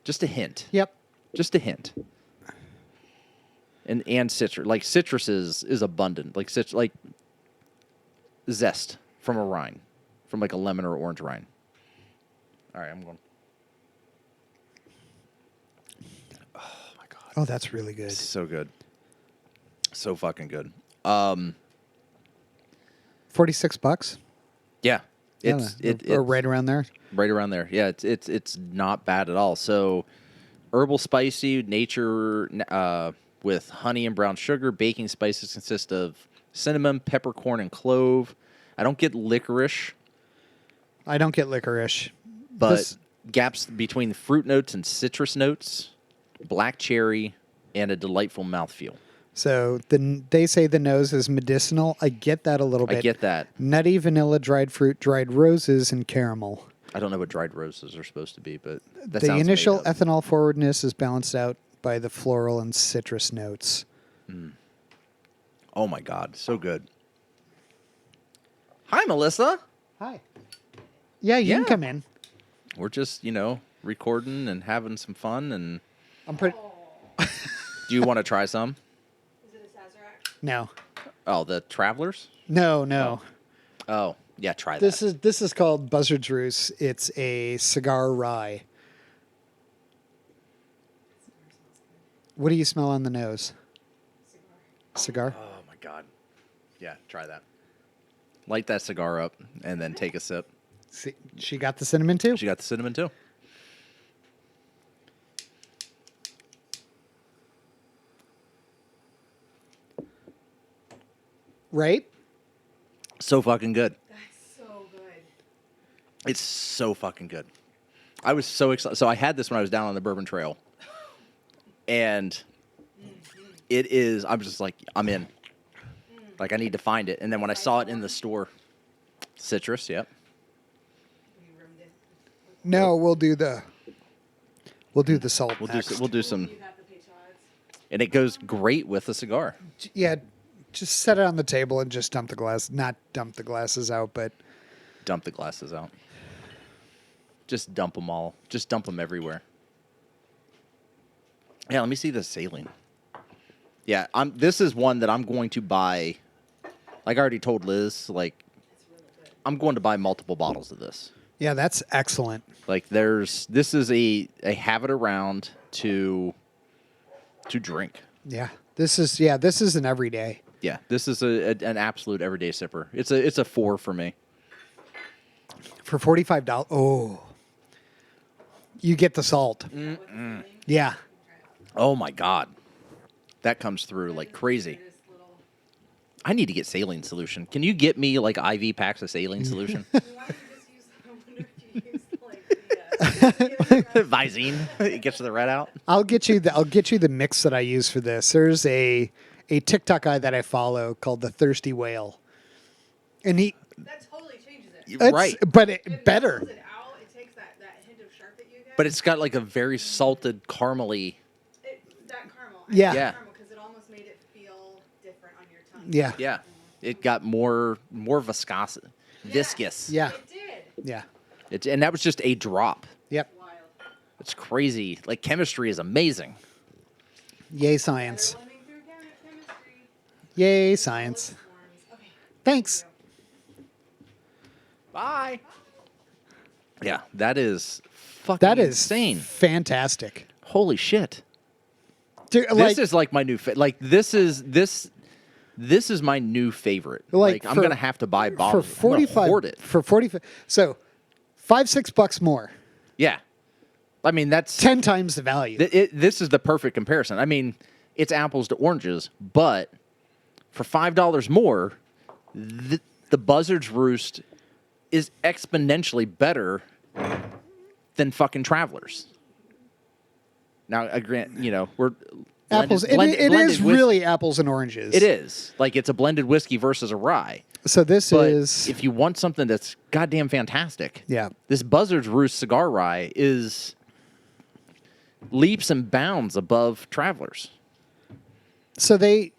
Just a hint. Yep. Just a hint. And citrus. Like citrus is abundant. Like zest from a rind. From like a lemon or orange rind. All right, I'm going. Oh my god. Oh, that's really good. So good. So fucking good. $46. Yeah. Or right around there. Right around there. Yeah, it's not bad at all. So herbal spicy nature with honey and brown sugar. Baking spices consist of cinnamon, peppercorn, and clove. I don't get licorice. But gaps between fruit notes and citrus notes, black cherry, and a delightful mouthfeel. So they say the nose is medicinal. I get that a little bit. I get that. Nutty, vanilla, dried fruit, dried roses, and caramel. I don't know what dried roses are supposed to be, but that the sounds initial made up. ethanol forwardness is balanced out by the floral and citrus notes. Mm. Oh my God, so good. Hi, Melissa. Hi. Yeah, you can come in. We're just, recording and having some fun, and I'm pretty. Do you want to try some? Is it a Sazerac? No. Oh, the Travelers? No. Oh, yeah, try that. This is called Buzzards Roost. It's a Cigar Rye. What do you smell on the nose? Cigar? Oh my God. Yeah, try that. Light that cigar up and then take a sip. See, she got the cinnamon too? She got the cinnamon too. Right? So fucking good. That's so good. It's so fucking good. I was so excited. So I had this when I was down on the Bourbon Trail. And it is, I'm just like, I'm in. Like, I need to find it. And then when I saw it in the store, citrus, yep. No, we'll do the salt next. We'll do some. And it goes great with a cigar. Yeah, just set it on the table and just dump the glass. Not dump the glasses out, but dump the glasses out. Just dump them all. Just dump them everywhere. Yeah, let me see the saline. Yeah, this is one that I'm going to buy. Like I already told Liz, like I'm going to buy multiple bottles of this. Yeah, that's excellent. Like this is a have it around to drink. Yeah, this is an everyday. Yeah, this is an absolute everyday sipper. It's a 4 for me. For $45. Oh, you get the salt. Yeah. Oh my God, that comes through like crazy. I need to get saline solution. Can you get me like IV packs of saline solution? Why don't you just use, I wonder if you used like the Visine, it gets the red out. I'll get you the mix that I use for this. There's a TikTok guy that I follow called the Thirsty Whale, and that totally changes it. it's, Right, but It better. mellows it out. It takes that hint of sharp that you get. but it's got like a very salted caramely. That caramel. Yeah. Yeah. Because it almost made it feel different on your tongue. Yeah. Yeah, it got more viscous. Viscous. Yeah. It did. Yeah. And that was just a drop. Yep. Wild. It's crazy. Like chemistry is amazing. Yay, science. They're living through chemistry. Yay, science. Forms. Okay. Thanks. Bye. Yeah, that is fucking That is insane. fantastic. Holy shit. Dude, This is like my new this is my new favorite. Like I'm for- gonna have to buy for bottles. I'm gonna 45 hoard it. for 45. So, $5-6 more, Yeah, I mean that's 10 times the value. this is the perfect comparison. I mean, it's apples to oranges, but for $5 more, the Buzzards Roost is exponentially better than fucking Travelers. Now, we're Apples. It blended is whis- really apples and oranges. It is like it's a blended whiskey versus a rye. So this But is if you want something that's goddamn fantastic, Yeah. this Buzzards Roost Cigar Rye is leaps and bounds above Travelers. so they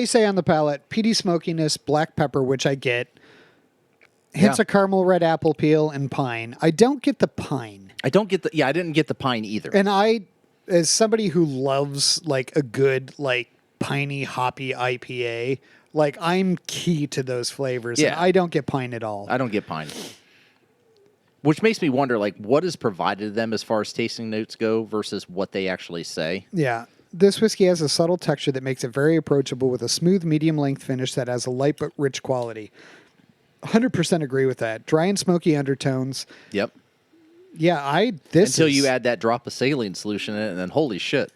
say on the palate peaty smokiness, black pepper, which I get. Hints Yeah. of caramel, red apple peel, and pine. I don't get the pine. I didn't get the pine either. And I, as somebody who loves like a good like piney hoppy IPA, like I'm key to those flavors. And Yeah. I don't get pine at all. I don't get pine. Which makes me wonder, like, what is provided to them as far as tasting notes go versus what they actually say. Yeah. This whiskey has a subtle texture that makes it very approachable with a smooth medium length finish that has a light but rich quality. 100% agree with that. Dry and smoky undertones. Yep. Yeah, Until you add that drop of saline solution in it, and then holy shit,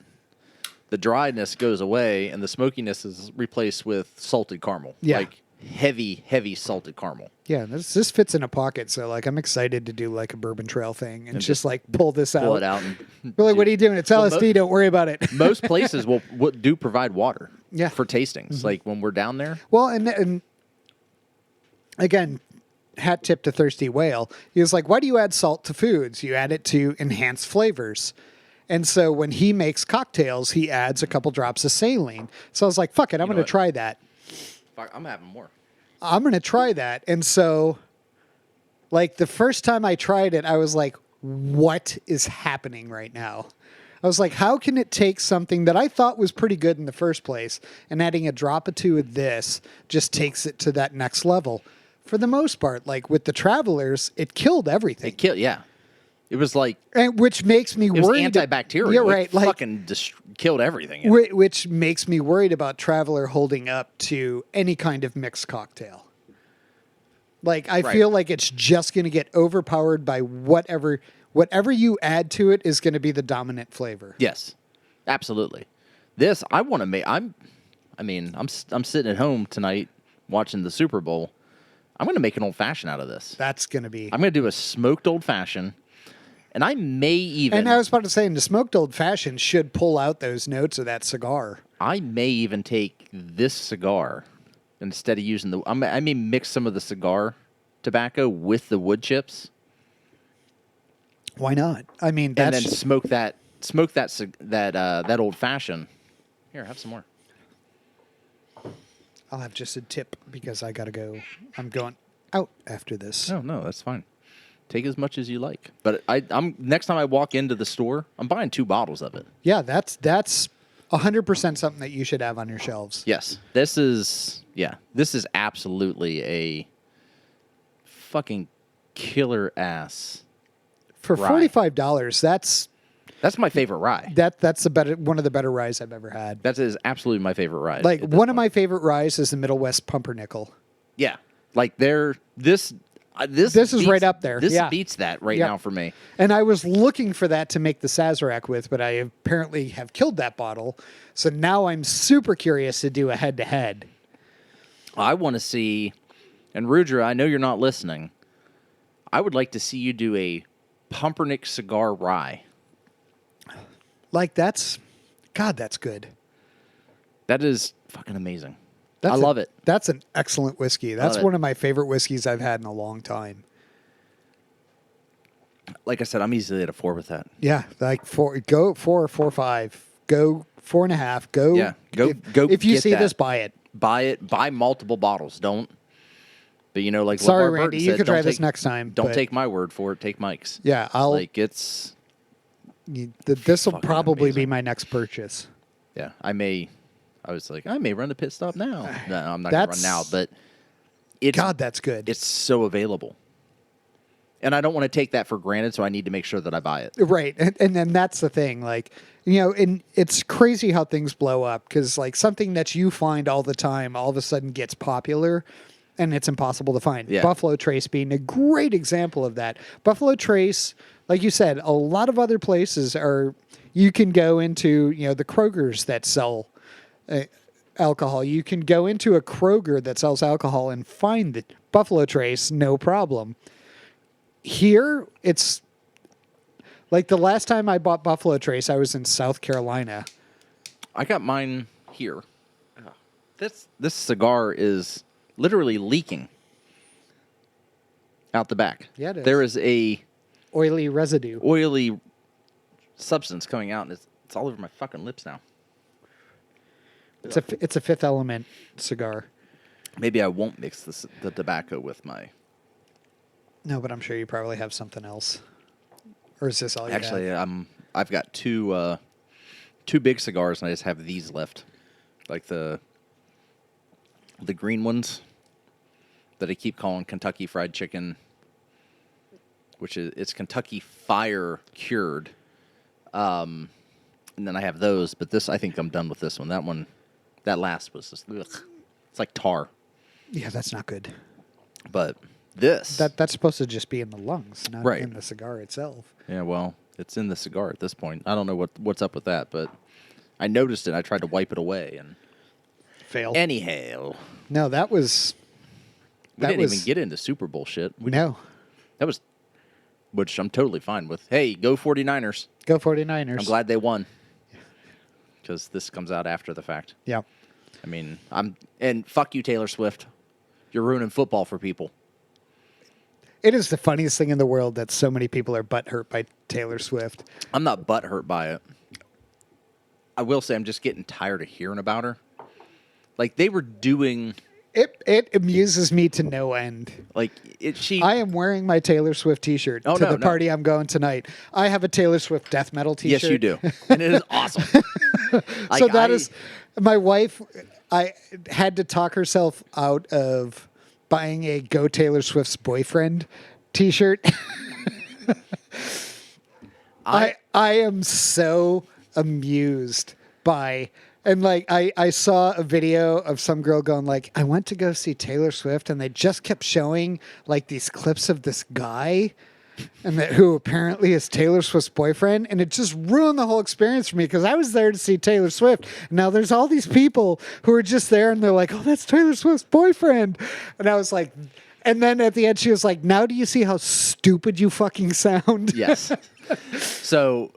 the dryness goes away, and the smokiness is replaced with salted caramel. Yeah. Like heavy salted caramel. Yeah, this fits in a pocket, so like I'm excited to do like a bourbon trail thing and just like pull this out. Pull it out. And We're like, what are you doing? It's Well, LSD. Don't worry about it. most places will do provide water. Yeah. For tastings, like when we're down there. Well, and again, hat tip to Thirsty Whale. He was like, why do you add salt to foods? You add it to enhance flavors. And so when he makes cocktails, he adds a couple drops of saline. So I was like, fuck it, I'm know going to what? try that. Fuck, I'm having more. I'm going to try that. And so, like, the first time I tried it, I was like, what is happening right now? I was like, how can it take something that I thought was pretty good in the first place and adding a drop or two of this just takes it to that next level? For the most part, like with the Travelers, it killed everything. Yeah. It was like And which makes me it was worried. antibacterial. Yeah, It right. Like, fucking killed everything. which makes me worried about Traveler holding up to any kind of mixed cocktail. Like I Right. feel like it's just going to get overpowered by whatever you add to it is going to be the dominant flavor. Yes, absolutely. This I want to make. I'm sitting at home tonight watching the Super Bowl. I'm going to make an old fashioned out of this. That's going to be. I'm going to do a smoked old fashioned, and I may even. And I was about to say, the smoked old fashioned should pull out those notes of that cigar. I may even take this cigar instead of using the. I may mix some of the cigar tobacco with the wood chips, Why not? I mean, and that's then smoke that old fashioned. Here, have some more. I'll have just a tip because I got to go. I'm going out after this. No, that's fine. Take as much as you like. But I'm next time I walk into the store, I'm buying 2 bottles of it. Yeah, that's 100% something that you should have on your shelves. Yes, this is absolutely a fucking killer ass. For Rye. $45, That's my favorite rye. that's one of the better ryes I've ever had. That is absolutely my favorite rye. Like at this one of point. my favorite ryes is the Middle West Pumpernickel. Yeah. Like this is beats- right up there. This Yeah. beats that right Yep. now for me. And I was looking for that to make the Sazerac with, but I apparently have killed that bottle. So now I'm super curious to do a head-to-head. I want to see, and Rudra, I know you're not listening. I would like to see you do a Pumpernick Cigar Rye. Like that's good. That is fucking amazing. I love it. That's an excellent whiskey. That's Love it. one of my favorite whiskeys I've had in a long time. Like I said, I'm easily at a 4 with that. Yeah, like 4, 5, go 4.5, go. Yeah, go If you get see that. this, buy it. Buy it. Buy multiple bottles. Don't. But like Sorry, LeVar Randy, Burton you said, could try don't this take- next time. Don't but take my word for it. Take Mike's. Yeah, It's. this will fucking probably be amazing. my next purchase. Yeah, I was like, I may run the pit stop now. No, I'm not gonna run That's- now, but it's God, that's good. it's so available. And I don't want to take that for granted, so I need to make sure that I buy it. Right. And then that's the thing. Like, and it's crazy how things blow up because, like, something that you find all the time all of a sudden gets popular and it's impossible to find. Yeah. Buffalo Trace being a great example of that. Buffalo Trace, like you said, a lot of other places you can go into, the Krogers that sell alcohol. You can go into a Kroger that sells alcohol and find the Buffalo Trace, no problem. Here, it's like the last time I bought Buffalo Trace, I was in South Carolina. I got mine here. This cigar is literally leaking out the back. Yeah, it is. There is a Oily residue. oily substance coming out, and it's all over my fucking lips now. It's a Fifth Element cigar. Maybe I won't mix the tobacco with my. No, but I'm sure you probably have something else. Or is this all you Actually, have? I've got two big cigars, and I just have these left, like the green ones that I keep calling Kentucky Fried Chicken, which it's Kentucky Fire Cured. And then I have those, but I think I'm done with this one. That last was just ugh. It's like tar. Yeah, that's not good. But this That's supposed to just be in the lungs, not Right. in the cigar itself. yeah, well, it's in the cigar at this point. I don't know what's up with that, but I noticed it. I tried to wipe it away, and Fail. anyhow, No, that was... we didn't even get into Super Bowl shit. No. That was, which I'm totally fine with. Hey, go 49ers. Go 49ers. I'm glad they won. Because this comes out after the fact. Yeah. I mean, and fuck you, Taylor Swift. You're ruining football for people. It is the funniest thing in the world that so many people are butthurt by Taylor Swift. I'm not butthurt by it. I will say I'm just getting tired of hearing about her. Like, they were doing, It amuses me to no end. like, I am wearing my Taylor Swift T-shirt Oh, to no, the no. party I'm going tonight. I have a Taylor Swift death metal T-shirt. Yes, you do. And it is awesome. So that is my wife. I had to talk herself out of buying a Go Taylor Swift's Boyfriend T-shirt. I am so amused by, and like I saw a video of some girl going like, I went to go see Taylor Swift and they just kept showing like these clips of this guy and who apparently is Taylor Swift's boyfriend, and it just ruined the whole experience for me because I was there to see Taylor Swift. Now there's all these people who are just there and they're like, oh, that's Taylor Swift's boyfriend. And I was like, and then at the end she was like, now do you see how stupid you fucking sound? Yes. So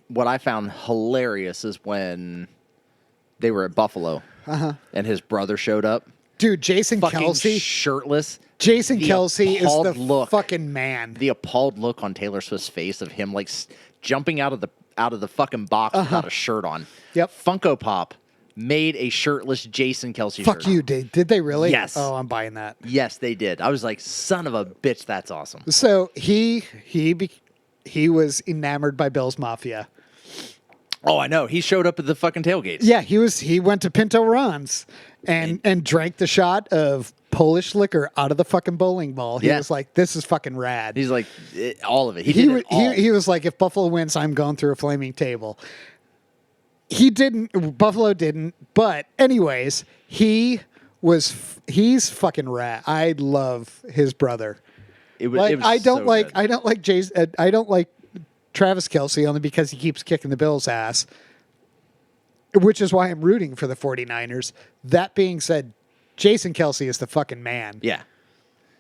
what I found hilarious is when they were at Buffalo and his brother showed up. Dude, Jason Fucking Kelsey. shirtless. Jason The Kelsey is appalled the look. fucking man. The appalled look on Taylor Swift's face of him like jumping out of the fucking box without a shirt on. Yep. Funko Pop made a shirtless Jason Kelsey Fuck shirt. you, did they really? Yes. Oh, I'm buying that. Yes, they did. I was like, son of a bitch, that's awesome. So he was enamored by Bill's Mafia. Oh, I know. He showed up at the fucking tailgates. Yeah, he went to Pinto Ron's and drank the shot of Polish liquor out of the fucking bowling ball. He was like, "This is fucking rad." He's like, all of it. He did it all. He was like, "If Buffalo wins, I'm going through a flaming table." He didn't. Buffalo didn't. But anyways, he's fucking rad. I love his brother. It was I don't so like good. I don't like Jason. I don't like Travis Kelce only because he keeps kicking the Bills' ass, which is why I'm rooting for the 49ers. That being said, Jason Kelce is the fucking man. Yeah.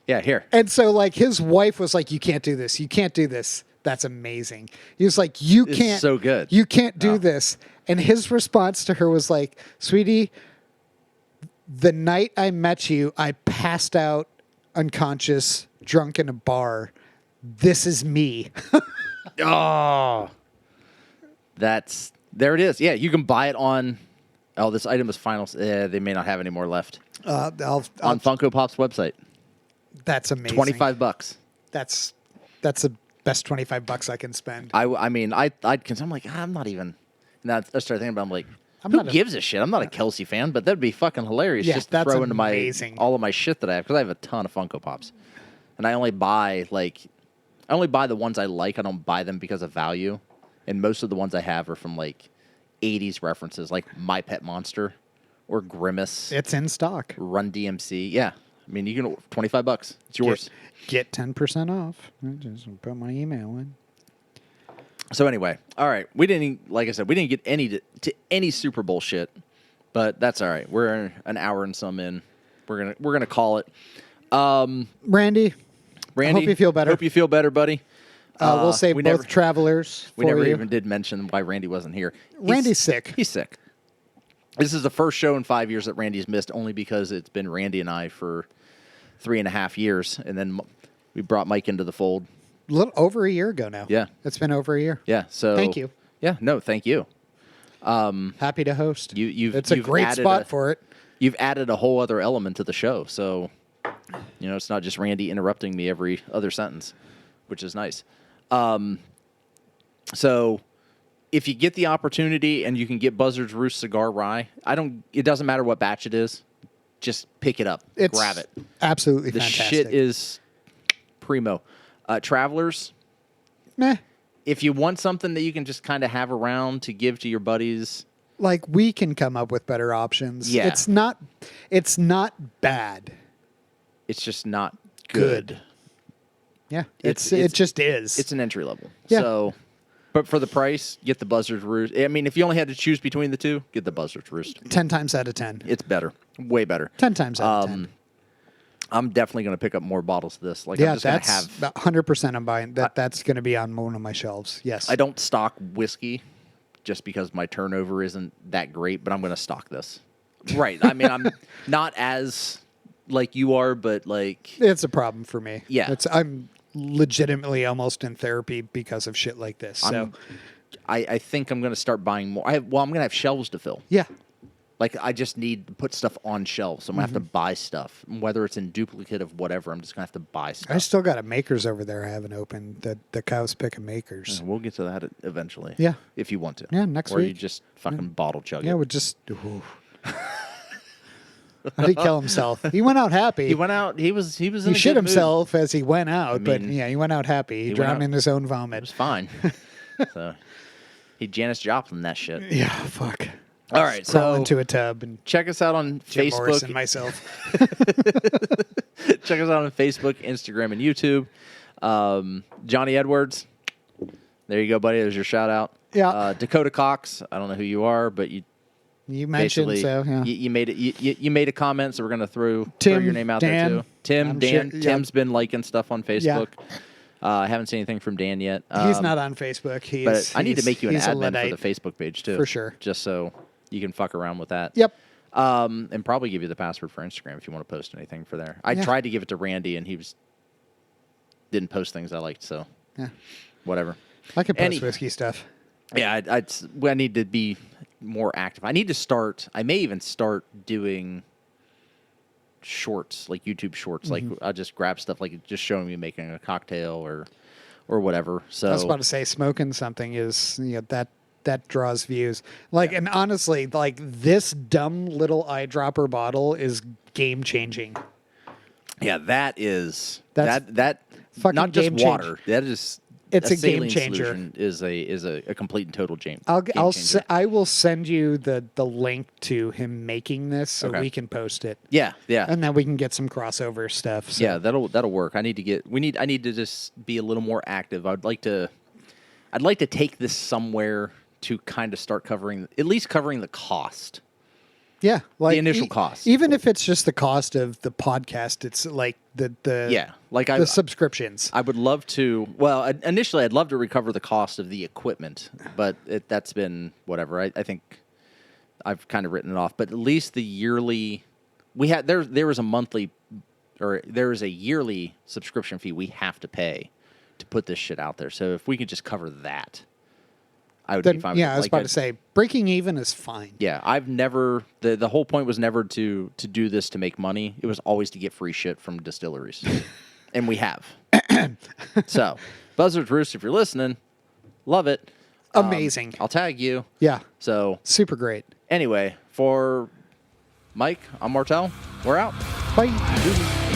Yeah, here. And so, like, his wife was like, "You can't do this. You can't do this." That's amazing. He was like, "You It's can't. so good. You can't do Oh. this." And his response to her was like, "Sweetie, the night I met you, I passed out unconscious, drunk in a bar. This is me." Oh. There it is. Yeah, you can buy it on, this item is final. They may not have any more left. On Funko Pop's website. That's amazing. $25. That's the best $25 I can spend. I mean, I'm like, I'm not even. Now I started thinking about, I'm like, I'm who not a- gives a shit? I'm not a Kelsey fan, but that'd be fucking hilarious Yeah, just to that's throw into amazing. all of my shit that I have, because I have a ton of Funko Pops, and I only buy the ones I like. I don't buy them because of value, and most of the ones I have are from like 80s references, like My Pet Monster or Grimace, It's in stock. Run DMC. Yeah, I mean, you can $25. It's yours. Get 10% off. I just put my email in. So anyway, all right. We didn't, like I said, we didn't get to any Super Bowl shit, but that's all right. We're an hour and some in. We're gonna call it. Randy, Randy, hope you feel better. Hope you feel better, buddy. We'll say we both never- travelers We for never you. even did mention why Randy wasn't here. Randy's sick. He's sick. This is the first show in 5 years that Randy's missed, only because it's been Randy and I for 3.5 years, and then we brought Mike into the fold. A little over a year ago now. Yeah. It's been over a year. Yeah. So Thank you. Yeah. No, thank you. Happy to host. You've a great added spot for it. You've added a whole other element to the show, so it's not just Randy interrupting me every other sentence, which is nice. So if you get the opportunity and you can get Buzzards Roost Cigar Rye, it doesn't matter what batch it is, just pick it up, It's grab it. absolutely The fantastic. shit is primo. Travelers, Meh. if you want something that you can just kind of have around to give to your buddies, Like, we can come up with better options. Yeah. It's not bad. it's just not good. Yeah. It's- It just is. It's an entry level. Yeah. So, but for the price, get the Buzzards Roost. I mean, if you only had to choose between the two, get the Buzzards Roost. 10 times out of 10. It's better. Way better. 10 times out of 10. I'm definitely going to pick up more bottles of this. Like, Yeah, I'm just going to that's have. 100% I'm buying. That's going to be on one of my shelves. Yes. I don't stock whiskey just because my turnover isn't that great, but I'm going to stock this. Right. I mean, I'm not as like you are, but like. It's a problem for me. Yeah. I'm legitimately almost in therapy because of shit like this. So, I think I'm going to start buying more. I'm going to have shelves to fill. yeah. Like, I just need to put stuff on shelves. So I'm going to have to buy stuff. Whether it's in duplicate of whatever, I'm just going to have to buy stuff. I still got a Makers over there I haven't opened. The Cows Pick a Makers. We'll get to that eventually. Yeah. If you want to. Yeah, next or you week. just fucking bottle chug Yeah, it. we just. Ooh. How did he kill himself? He went out happy. He went out. He was in He a shit good mood. himself as he went out, but mean, yeah, he went out happy. He went drowned out- in his own It was vomit. fine. So he Janis Joplin that shit. Yeah, fuck. All right, Crawl so into a tub and check us out on Jim Facebook. Morris and myself. Check us out on Facebook, Instagram, and YouTube. Johnny Edwards. There you go, buddy. There's your shout out. Yeah. Dakota Cox. I don't know who you are, but you You mentioned basically so, yeah. you made it. You made a comment, so we're gonna throw Tim, your name out Dan, there too. Tim, I'm Dan. sure- yeah. Tim's been liking stuff on Facebook. I haven't seen anything from Dan yet. He's not on Facebook. But I need to make you an he's a admin Luddite. for the Facebook page too, For sure. Just so you can fuck around with that. Yep. And probably give you the password for Instagram if you want to post anything for there. I Yeah. tried to give it to Randy, and he didn't post things I liked, so Yeah. whatever. I can post Any- whiskey stuff. Yeah, I need to be more active. I need to start. I may even start doing shorts, like YouTube shorts. Mm-hmm. Like I'll just grab stuff, like just showing me making a cocktail or whatever. So I was about to say smoking something is that draws views. Like, and honestly, like this dumb little eyedropper bottle is game changing. Yeah, that is That's that fucking not just game changer. water. That is It's a game saline changer. solution is a complete and total game I changer. will send you the link to him making this so Okay. we can post it. Yeah. And then we can get some crossover stuff. So. Yeah, that'll work. I need to just be a little more active. I'd like to take this somewhere to kind of start covering the cost. Yeah, like The initial cost. Even if it's just the cost of the podcast, it's like the the subscriptions. I would love to. Well, initially, I'd love to recover the cost of the equipment, but that's been whatever. I think I've kind of written it off. But at least the yearly, there was a monthly, or there is a yearly subscription fee we have to pay to put this shit out there. So if we could just cover that, I would be fine. Yeah, I was about to say breaking even is fine. Yeah, I've never. The whole point was never to do this to make money. It was always to get free shit from distilleries, and we have. So, Buzzards, Rooster, if you're listening, love it. Amazing. I'll tag you. Yeah, So super great. anyway, for Mike, I'm Martelle. We're out. Bye.